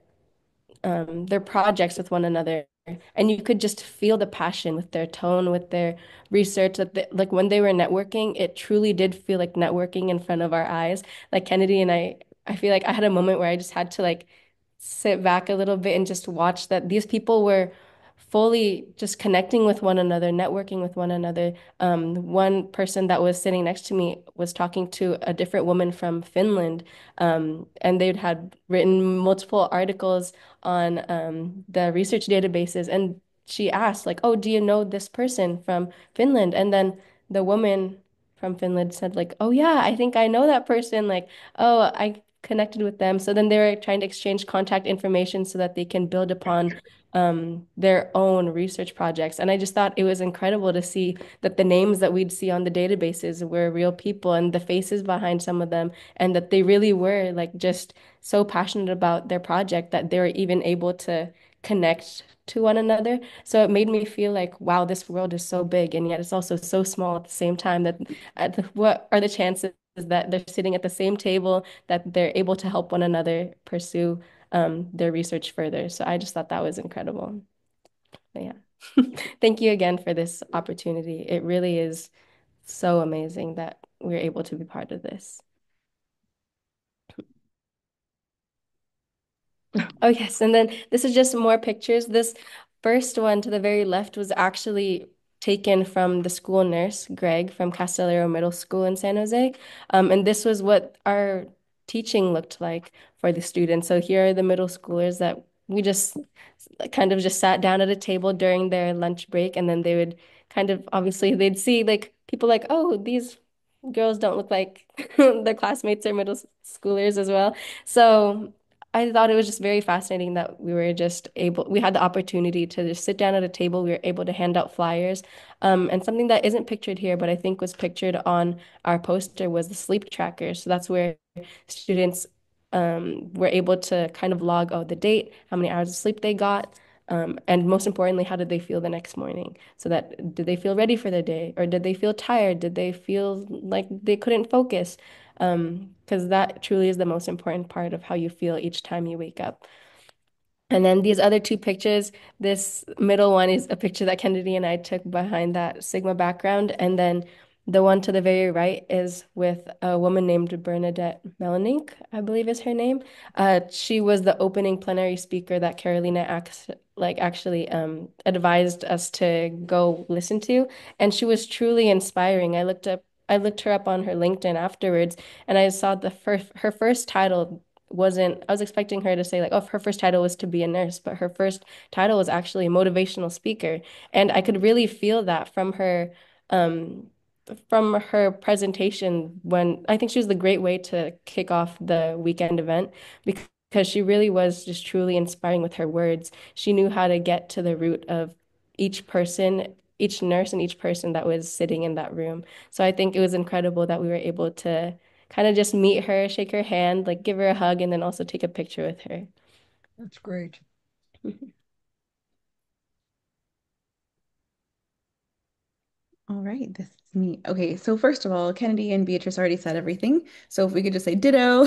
projects with one another. And you could just feel the passion with their tone, with their research that like when they were networking, it truly did feel like networking in front of our eyes. Like Kennedy and I feel like I had a moment where I just had to like sit back a little bit and just watch that these people were fully just connecting with one another, networking with one another. One person that was sitting next to me was talking to a different woman from Finland, and they'd had written multiple articles on the research databases. And she asked, like, "Oh, do you know this person from Finland?" And then the woman from Finland said, like, "Oh, yeah, I think I know that person. Like, oh, I connected with them." So then they were trying to exchange contact information so that they can build upon their own research projects. And I just thought it was incredible to see that the names that we'd see on the databases were real people and the faces behind some of them, and that they really were like just so passionate about their project that they were even able to connect to one another. So it made me feel like, wow, this world is so big, and yet it's also so small at the same time. That what are the chances that they're sitting at the same table, that they're able to help one another pursue their research further. So I just thought that was incredible. But yeah. Thank you again for this opportunity. It really is so amazing that we're able to be part of this. Oh, yes. And then this is just more pictures. This first one to the very left was actually taken from the school nurse, Greg, from Castillero Middle School in San Jose. And this was what our teaching looked like for the students. So here are the middle schoolers that we just kind of just sat down at a table during their lunch break. And then they would kind of, obviously, they'd see like people like, oh, these girls don't look like their classmates or middle schoolers as well. So I thought it was just very fascinating that we were just able, we had the opportunity to just sit down at a table. We were able to hand out flyers. And something that isn't pictured here, but I think was pictured on our poster was the sleep tracker. So that's where students were able to kind of log, oh, the date, how many hours of sleep they got. And most importantly, how did they feel the next morning? So that did they feel ready for the day, or did they feel tired? Did they feel like they couldn't focus? Because that truly is the most important part of how you feel each time you wake up. And then these other two pictures, this middle one is a picture that Kennedy and I took behind that Sigma background. And then the one to the very right is with a woman named Bernadette Melanink, I believe is her name. She was the opening plenary speaker that Carolina actually advised us to go listen to. And she was truly inspiring. I looked her up on her LinkedIn afterwards, and I saw her first title wasn't, I was expecting her to say like, oh, her first title was to be a nurse, but her first title was actually motivational speaker. And I could really feel that um, from her presentation when I think she was the great way to kick off the weekend event because she really was just truly inspiring with her words. She knew how to get to the root of each person, each nurse and each person that was sitting in that room. So I think it was incredible that we were able to kind of just meet her, shake her hand, like give her a hug, and then also take a picture with her. That's great. All right, this is me. Okay, so first of all, Kennedy and Beatrice already said everything. So if we could just say ditto.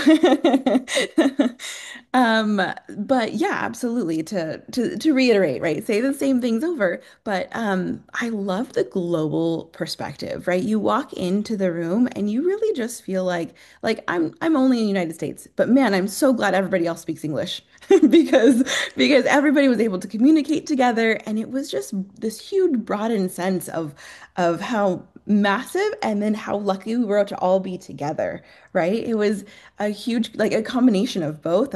But yeah, absolutely. To reiterate, right? Say the same things over. But I love the global perspective, right? You walk into the room and you really just feel like I'm only in the United States, but man, I'm so glad everybody else speaks English because because everybody was able to communicate together, and it was just this huge broadened sense of how massive and then how lucky we were to all be together, right? It was a huge, like a combination of both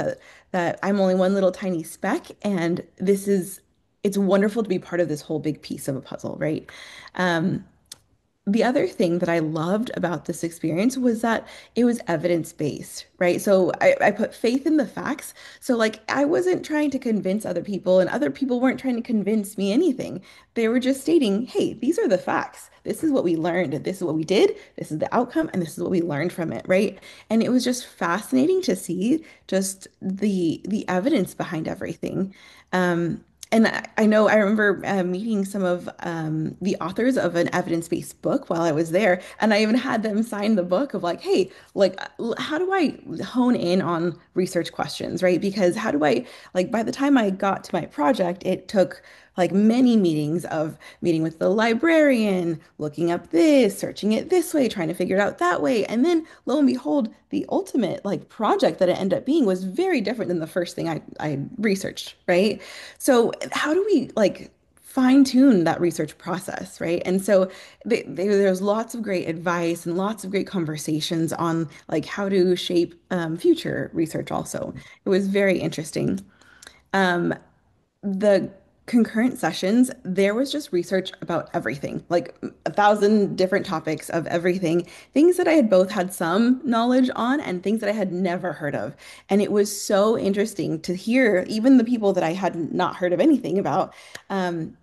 that I'm only one little tiny speck, and it's wonderful to be part of this whole big piece of a puzzle, right? Um, the other thing that I loved about this experience was that it was evidence-based, right? So I put faith in the facts. So like I wasn't trying to convince other people, and other people weren't trying to convince me anything. They were just stating, hey, these are the facts. This is what we learned. This is what we did. This is the outcome, and this is what we learned from it, right? And it was just fascinating to see just the evidence behind everything. and I know I remember meeting some of the authors of an evidence-based book while I was there, and I even had them sign the book of like, hey, like, how do I hone in on research questions, right? Because how do I, like, by the time I got to my project, it took like many meetings of meeting with the librarian, looking up this, searching it this way, trying to figure it out that way. And then lo and behold, the ultimate like project that it ended up being was very different than the first thing I researched, right? So how do we like fine tune that research process, right? And so there's lots of great advice and lots of great conversations on like how to shape future research also. It was very interesting. Um, the concurrent sessions, there was just research about everything, like 1,000 different topics of everything, things that I had both had some knowledge on and things that I had never heard of. And it was so interesting to hear even the people that I had not heard of anything about. Um,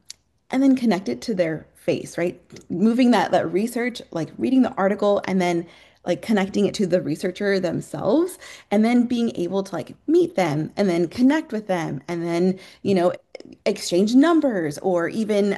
and then connect it to their face, right? Moving that research, like reading the article and then like connecting it to the researcher themselves and then being able to like meet them and then connect with them and then, exchange numbers or even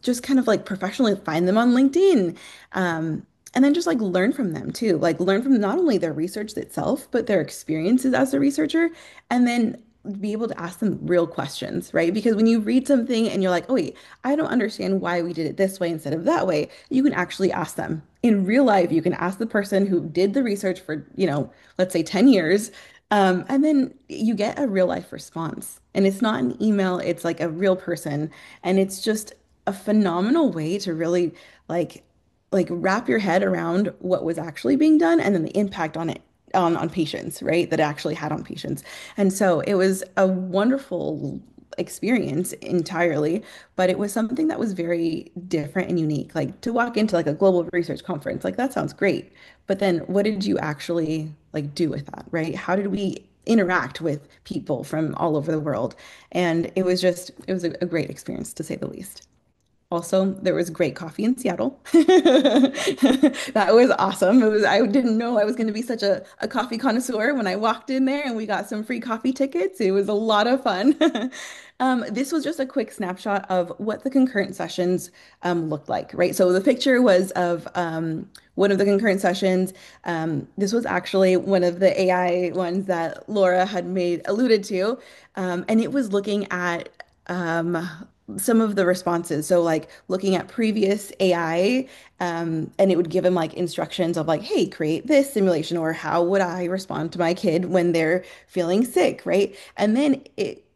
just kind of like professionally find them on LinkedIn. And then just like learn from them too, like learn from not only their research itself, but their experiences as a researcher. And then be able to ask them real questions, right? Because when you read something and you're like, oh, wait, I don't understand why we did it this way instead of that way, you can actually ask them. In real life, you can ask the person who did the research for, let's say 10 years, and then you get a real life response. And it's not an email, it's like a real person. And it's just a phenomenal way to really like wrap your head around what was actually being done and then the impact on it on patients, right? That it actually had on patients. And so it was a wonderful experience entirely, but it was something that was very different and unique. Like to walk into like a global research conference, like that sounds great. But then what did you actually like do with that, right? How did we interact with people from all over the world? And it was a great experience to say the least. Also, there was great coffee in Seattle. That was awesome. I didn't know I was going to be such a coffee connoisseur when I walked in there and we got some free coffee tickets. It was a lot of fun. This was just a quick snapshot of what the concurrent sessions looked like, right? So the picture was of one of the concurrent sessions. This was actually one of the AI ones that Laura had alluded to. And it was looking at um, some of the responses. So like looking at previous AI, and it would give him like instructions of like, hey, create this simulation, or how would I respond to my kid when they're feeling sick, right? And then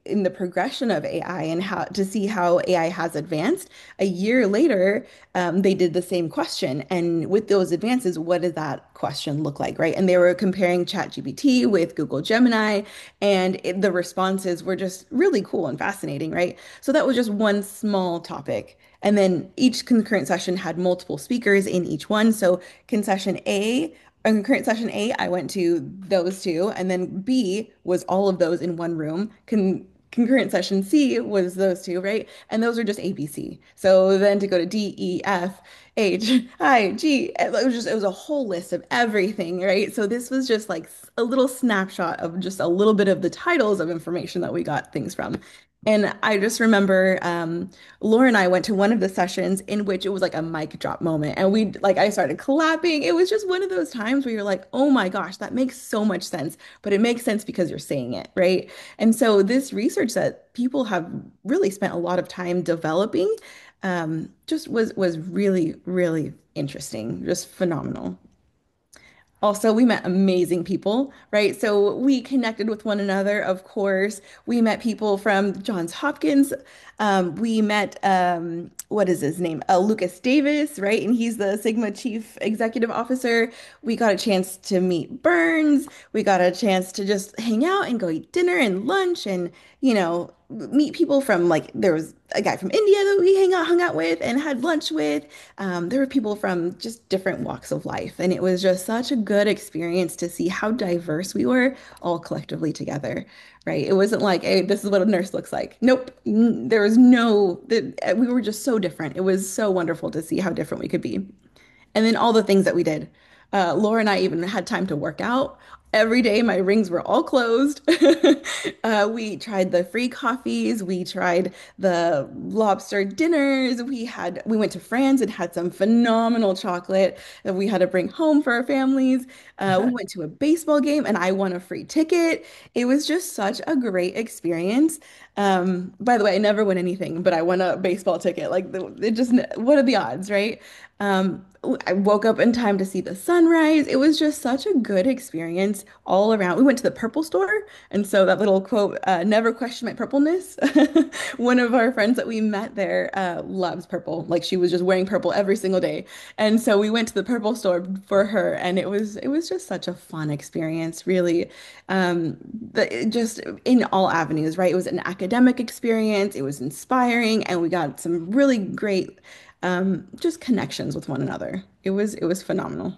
in the progression of AI and how to see how AI has advanced, a year later, they did the same question. And with those advances, what did that question look like, right? And they were comparing ChatGPT with Google Gemini, and the responses were just really cool and fascinating, right? So that was just one small topic. And then each concurrent session had multiple speakers in each one. So concession A, concurrent session A, I went to those two, and then B was all of those in one room. Concurrent session C was those two, right? And those are just ABC. So then to go to D, E, F, H, I, G, it was a whole list of everything, right? So this was just like a little snapshot of just a little bit of the titles of information that we got things from. And I just remember Laura and I went to one of the sessions in which it was like a mic drop moment. And I started clapping. It was just one of those times where you're like, oh my gosh, that makes so much sense. But it makes sense because you're saying it, right? And so this research that people have really spent a lot of time developing just was really, really interesting, just phenomenal. Also, we met amazing people, right? So we connected with one another, of course. We met people from Johns Hopkins. We met, what is his name? Lucas Davis, right? And he's the Sigma Chief Executive Officer. We got a chance to meet Burns. We got a chance to just hang out and go eat dinner and lunch and, meet people from like, there was a guy from India that we hung out with and had lunch with. There were people from just different walks of life. And it was just such a good experience to see how diverse we were all collectively together, right? It wasn't like, hey, this is what a nurse looks like. Nope. There was we were just so different. It was so wonderful to see how different we could be. And then all the things that we did. Laura and I even had time to work out. every day. My rings were all closed. We tried the free coffees. We tried the lobster dinners. We went to France and had some phenomenal chocolate that we had to bring home for our families. We went to a baseball game and I won a free ticket. It was just such a great experience. By the way, I never win anything, but I won a baseball ticket. What are the odds, right? I woke up in time to see the sunrise. It was just such a good experience all around. We went to the purple store, and so that little quote, never question my purpleness. One of our friends that we met there loves purple. Like she was just wearing purple every single day. And so we went to the purple store for her, and it was just such a fun experience, really. Just in all avenues, right? It was an academic experience, it was inspiring, and we got some really great just connections with one another. It was phenomenal.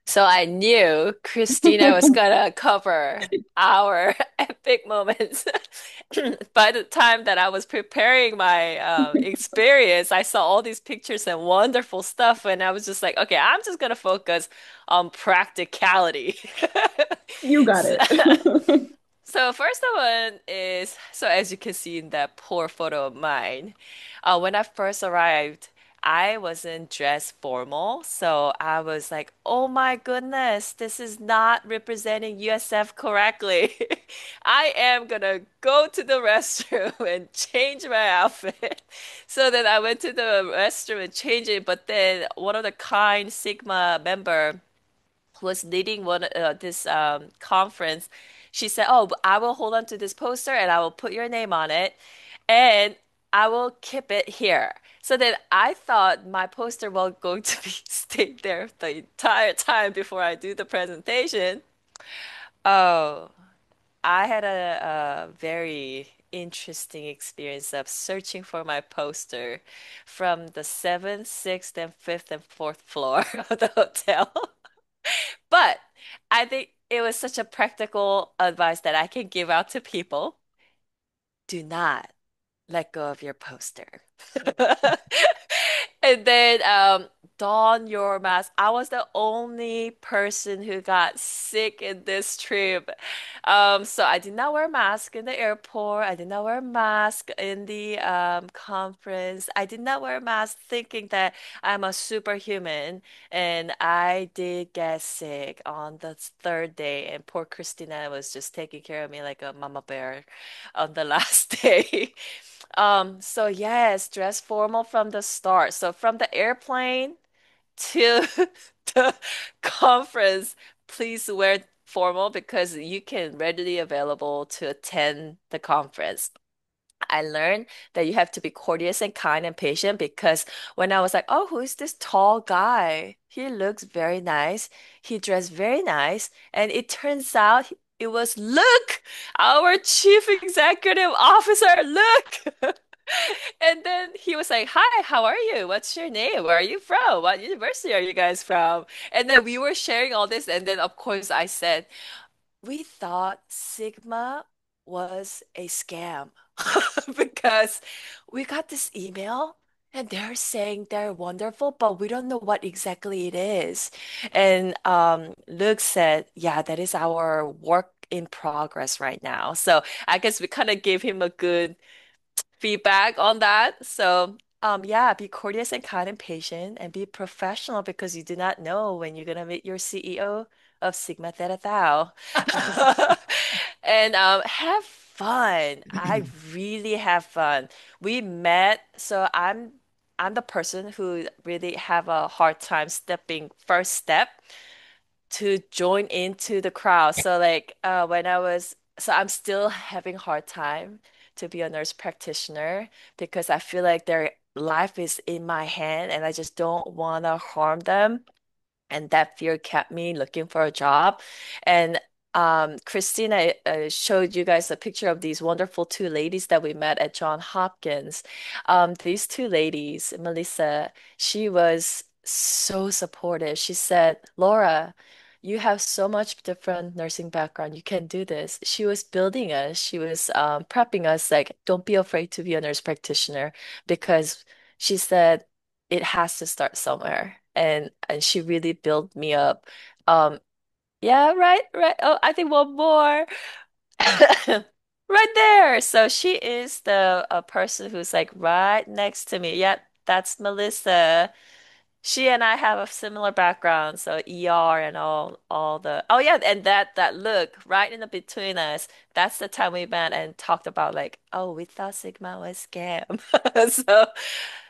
So I knew Christina was gonna cover our epic moments. By the time that I was preparing my experience, I saw all these pictures and wonderful stuff, and I was just like, okay, I'm just gonna focus on practicality. You got So, it. so first one is, so as you can see in that poor photo of mine, when I first arrived, I wasn't dressed formal, so I was like, oh my goodness, this is not representing USF correctly. I am gonna go to the restroom and change my outfit. So then I went to the restroom and changed it, but then one of the kind Sigma member who was leading this conference, she said, "Oh, but I will hold on to this poster and I will put your name on it, and I will keep it here." So then I thought my poster was going to be stayed there the entire time before I do the presentation. Oh, I had a very interesting experience of searching for my poster from the seventh, sixth, and fifth and fourth floor of the hotel. But I think it was such a practical advice that I can give out to people. Do not let go of your poster. And then don your mask. I was the only person who got sick in this trip. So I did not wear a mask in the airport. I did not wear a mask in the conference. I did not wear a mask thinking that I'm a superhuman. And I did get sick on the third day, and poor Christina was just taking care of me like a mama bear on the last day. So yes, dress formal from the start. So from the airplane to the conference, please wear formal because you can readily available to attend the conference. I learned that you have to be courteous and kind and patient because when I was like, oh, who is this tall guy? He looks very nice. He dressed very nice. And it turns out it was Luke, our chief executive officer. Luke. And then he was like, hi, how are you? What's your name? Where are you from? What university are you guys from? And then we were sharing all this. And then, of course, I said, we thought Sigma was a scam because we got this email and they're saying they're wonderful, but we don't know what exactly it is. And Luke said, yeah, that is our work in progress right now. So I guess we kind of gave him a good feedback on that. So, yeah, be courteous and kind and patient and be professional because you do not know when you're gonna meet your CEO of Sigma Theta Tau. And have fun. I really have fun. We met, so I'm the person who really have a hard time stepping first step to join into the crowd. So like so I'm still having hard time to be a nurse practitioner because I feel like their life is in my hand and I just don't want to harm them. And that fear kept me looking for a job. And Christina showed you guys a picture of these wonderful two ladies that we met at John Hopkins. These two ladies, Melissa, she was so supportive. She said, Laura, you have so much different nursing background. You can do this. She was building us. She was prepping us like, don't be afraid to be a nurse practitioner because she said it has to start somewhere. and she really built me up. Yeah, right, right. Oh, I think one more. Right there. So she is the person who's like right next to me. Yeah, that's Melissa. She and I have a similar background, so ER and all the oh yeah, and that look right in the between us. That's the time we met and talked about like, oh, we thought Sigma was scam. So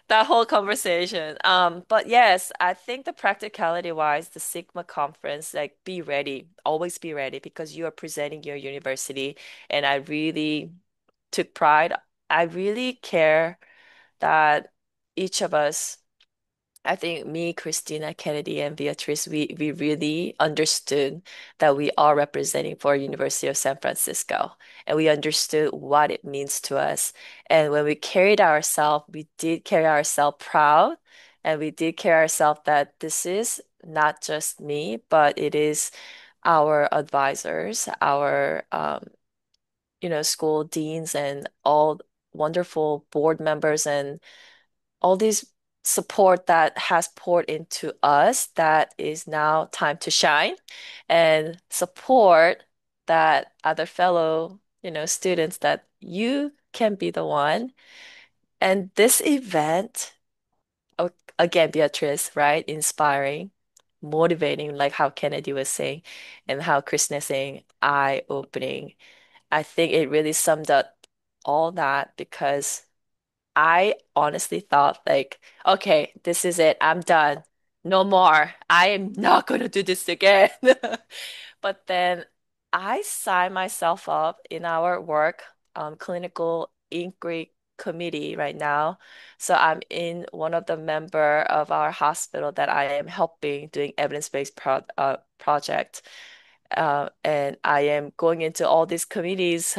that whole conversation. But yes, I think the practicality wise, the Sigma conference, like be ready, always be ready because you are presenting your university, and I really took pride. I really care that each of us, I think me, Christina, Kennedy, and Beatrice, we really understood that we are representing for University of San Francisco, and we understood what it means to us. And when we carried ourselves, we did carry ourselves proud, and we did carry ourselves that this is not just me, but it is our advisors, our school deans, and all wonderful board members and all these support that has poured into us that is now time to shine and support that other fellow, students that you can be the one. And this event, o- again, Beatrice, right? Inspiring, motivating, like how Kennedy was saying, and how Krishna is saying, eye-opening. I think it really summed up all that because I honestly thought like, okay, this is it. I'm done. No more. I am not going to do this again. But then I signed myself up in our work clinical inquiry committee right now. So I'm in one of the member of our hospital that I am helping doing evidence-based project. And I am going into all these committees.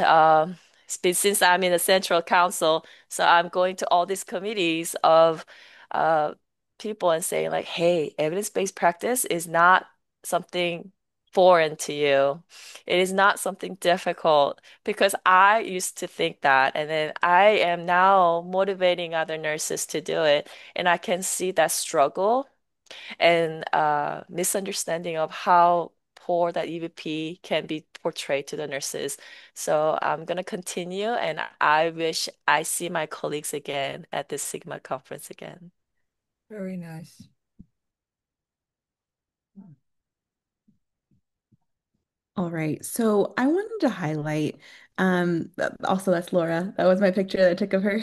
Since I'm in the Central Council, so I'm going to all these committees of uh, people and saying like, "Hey, evidence-based practice is not something foreign to you. It is not something difficult." Because I used to think that, and then I am now motivating other nurses to do it, and I can see that struggle and misunderstanding of how poor that EVP can be portrayed to the nurses. So I'm gonna continue, and I wish I see my colleagues again at this Sigma conference again. Very nice. All right. So I wanted to highlight, also that's Laura. That was my picture that I took of her.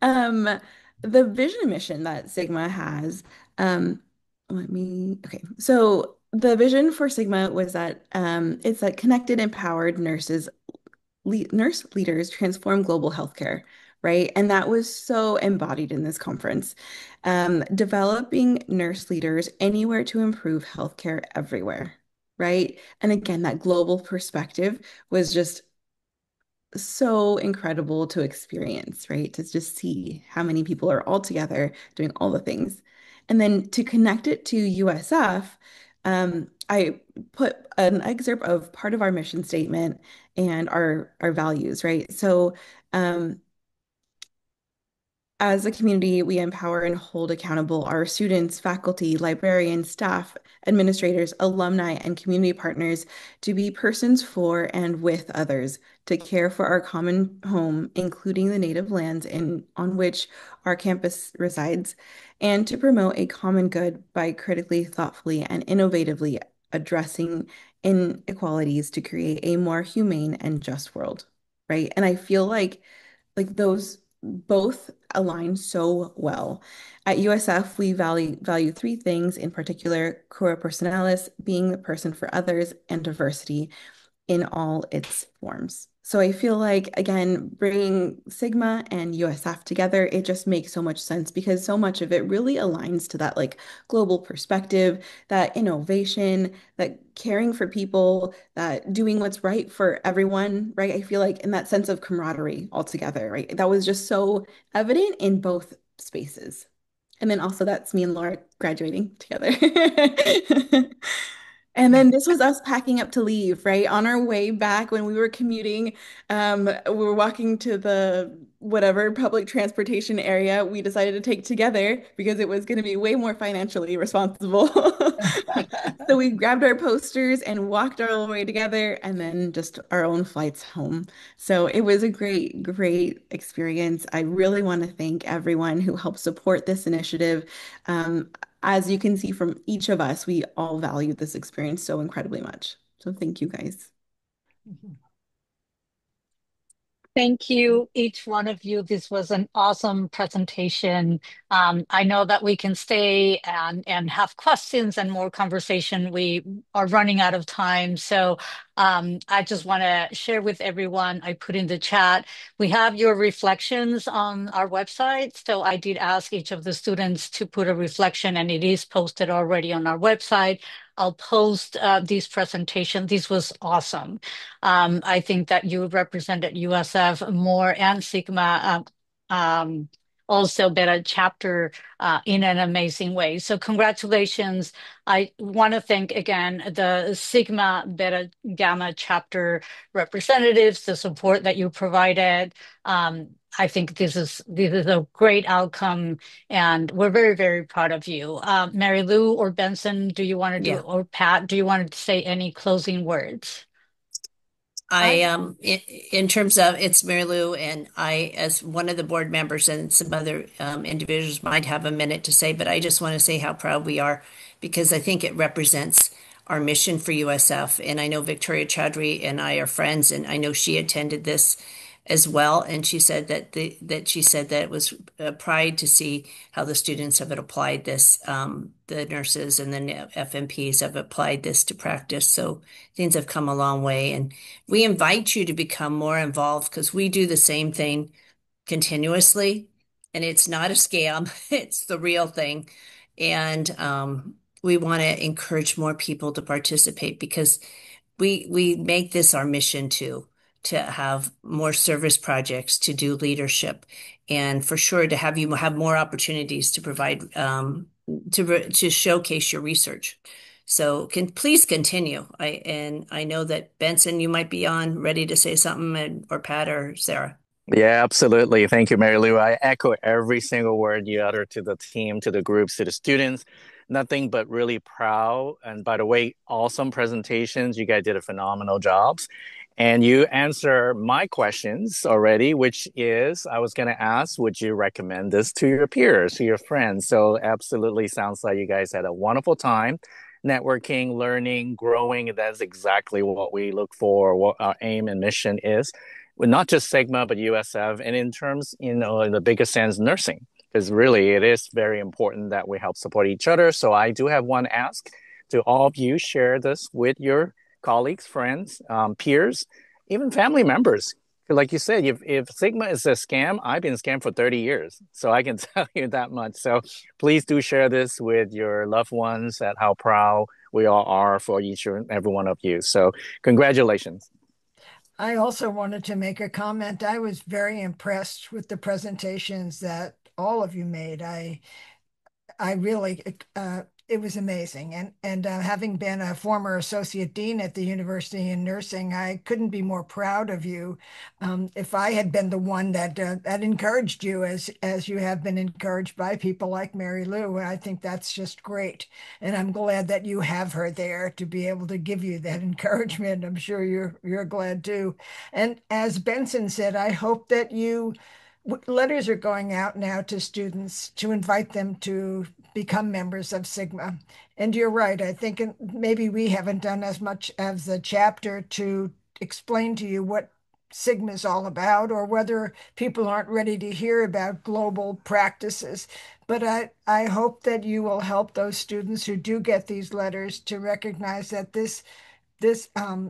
Um, the vision and mission that Sigma has. Um, okay. So the vision for Sigma was that it's that connected, empowered nurse leaders transform global healthcare, right? And that was so embodied in this conference. Developing nurse leaders anywhere to improve healthcare everywhere, right? And again, that global perspective was just so incredible to experience, right? To just see how many people are all together doing all the things. And then to connect it to USF, I put an excerpt of part of our mission statement and our values, right? So as a community, we empower and hold accountable our students, faculty, librarians, staff, administrators, alumni, and community partners to be persons for and with others, to care for our common home, including the native lands on which our campus resides, and to promote a common good by critically, thoughtfully, and innovatively addressing inequalities to create a more humane and just world, right? And I feel like those both align so well. At USF, we value three things in particular: cura personalis, being the person for others, and diversity in all its forms. So I feel like, again, bringing Sigma and USF together, it just makes so much sense because so much of it really aligns to that like global perspective, that innovation, that caring for people, that doing what's right for everyone, right? I feel like in that sense of camaraderie altogether, right? That was just so evident in both spaces. And then also that's me and Laura graduating together. And then this was us packing up to leave, right? On our way back when we were commuting, we were walking to whatever public transportation area we decided to take together because it was going to be way more financially responsible. So we grabbed our posters and walked our way together and then just our own flights home. So it was a great, great experience. I really want to thank everyone who helped support this initiative. As you can see from each of us, we all value this experience so incredibly much. So thank you guys. Thank you, each one of you. This was an awesome presentation. I know that we can stay and have questions and more conversation. We are running out of time. So I just want to share with everyone, I put in the chat, we have your reflections on our website. So I did ask each of the students to put a reflection, and it is posted already on our website. I'll post these presentations. This was awesome. I think that you represented USF more and Sigma also Beta chapter in an amazing way. So congratulations. I want to thank again the Sigma Beta Gamma chapter representatives, the support that you provided. I think this is a great outcome, and we're very, very proud of you. Mary Lou or Benson, do you want to do, Yeah. or Pat, do you want to say any closing words? In terms of it's Mary Lou, and I, as one of the board members, and some other individuals might have a minute to say, but I just want to say how proud we are because I think it represents our mission for USF. And I know Victoria Chaudhry and I are friends, and I know she attended this as well. And she said that she said that it was a pride to see how the students have applied this, the nurses and the FMPs have applied this to practice. So things have come a long way, and we invite you to become more involved because we do the same thing continuously, and it's not a scam; it's the real thing, and we want to encourage more people to participate because we make this our mission to have more service projects, to do leadership, and for sure to have you have more opportunities to provide to showcase your research. So please continue. I know that Benson, you might be on ready to say something, or Pat or Sarah. Yeah, absolutely. Thank you, Mary Lou. I echo every single word you utter to the team, to the groups, to the students. Nothing but really proud. And by the way, awesome presentations. You guys did a phenomenal job. And you answer my questions already, which is I was going to ask, would you recommend this to your peers, to your friends? So absolutely sounds like you guys had a wonderful time networking, learning, growing. That's exactly what we look for, what our aim and mission is. Well, not just Sigma, but USF, and in terms, in the bigger sense, nursing, because really it is very important that we help support each other. So I do have one ask to all of you: share this with your colleagues, friends, peers, even family members. Like you said, if Sigma is a scam, I've been scammed for 30 years, so I can tell you that much. So please do share this with your loved ones, at how proud we all are for each and every one of you. So congratulations. I also wanted to make a comment. I was very impressed with the presentations that all of you made. I really, it was amazing. And having been a former associate dean at the University in Nursing, I couldn't be more proud of you. If I had been the one that encouraged you, as you have been encouraged by people like Mary Lou, I think that's just great. And I'm glad that you have her there to be able to give you that encouragement. I'm sure you're glad too. And as Benson said, I hope that letters are going out now to students to invite them to become members of Sigma. And you're right. I think maybe we haven't done as much as the chapter to explain to you what Sigma is all about, or whether people aren't ready to hear about global practices. But I hope that you will help those students who do get these letters to recognize that this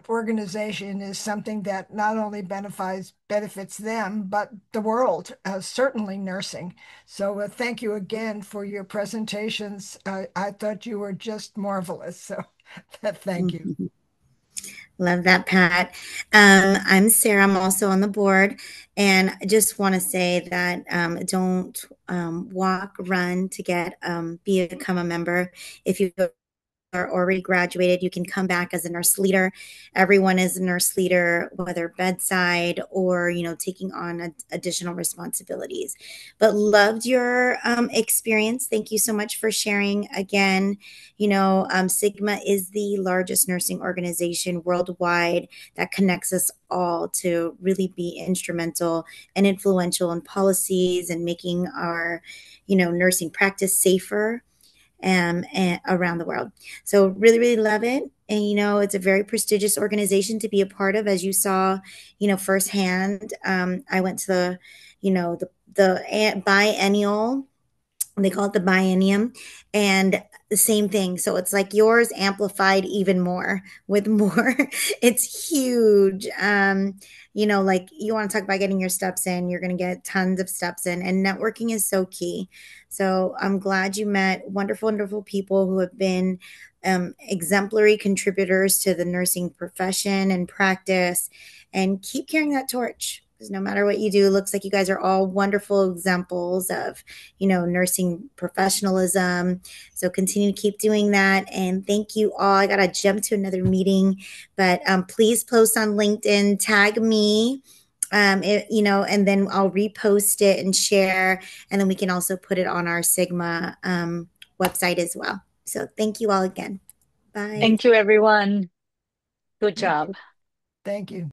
organization is something that not only benefits them, but the world, certainly nursing. So thank you again for your presentations. I thought you were just marvelous. So thank you. Love that, Pat. I'm Sarah. I'm also on the board. And I just want to say that don't walk, run to become a member. If you are already graduated, you can come back as a nurse leader. Everyone is a nurse leader, whether bedside or, taking on additional responsibilities. But loved your experience. Thank you so much for sharing again. Sigma is the largest nursing organization worldwide that connects us all to really be instrumental and influential in policies and making our, nursing practice safer and around the world. So really, really love it. And, it's a very prestigious organization to be a part of, as you saw, firsthand. I went to the biennial, they call it the biennium, and the same thing. So it's like yours amplified even more with more. It's huge. Like you want to talk about getting your steps in, you're going to get tons of steps in, and networking is so key. So I'm glad you met wonderful, wonderful people who have been exemplary contributors to the nursing profession and practice, and keep carrying that torch. Because no matter what you do, it looks like you guys are all wonderful examples of, nursing professionalism. So continue to keep doing that. And thank you all. I got to jump to another meeting, but please post on LinkedIn, tag me, and then I'll repost it and share. And then we can also put it on our Sigma website as well. So thank you all again. Bye. Thank you, everyone. Good job. Thank you.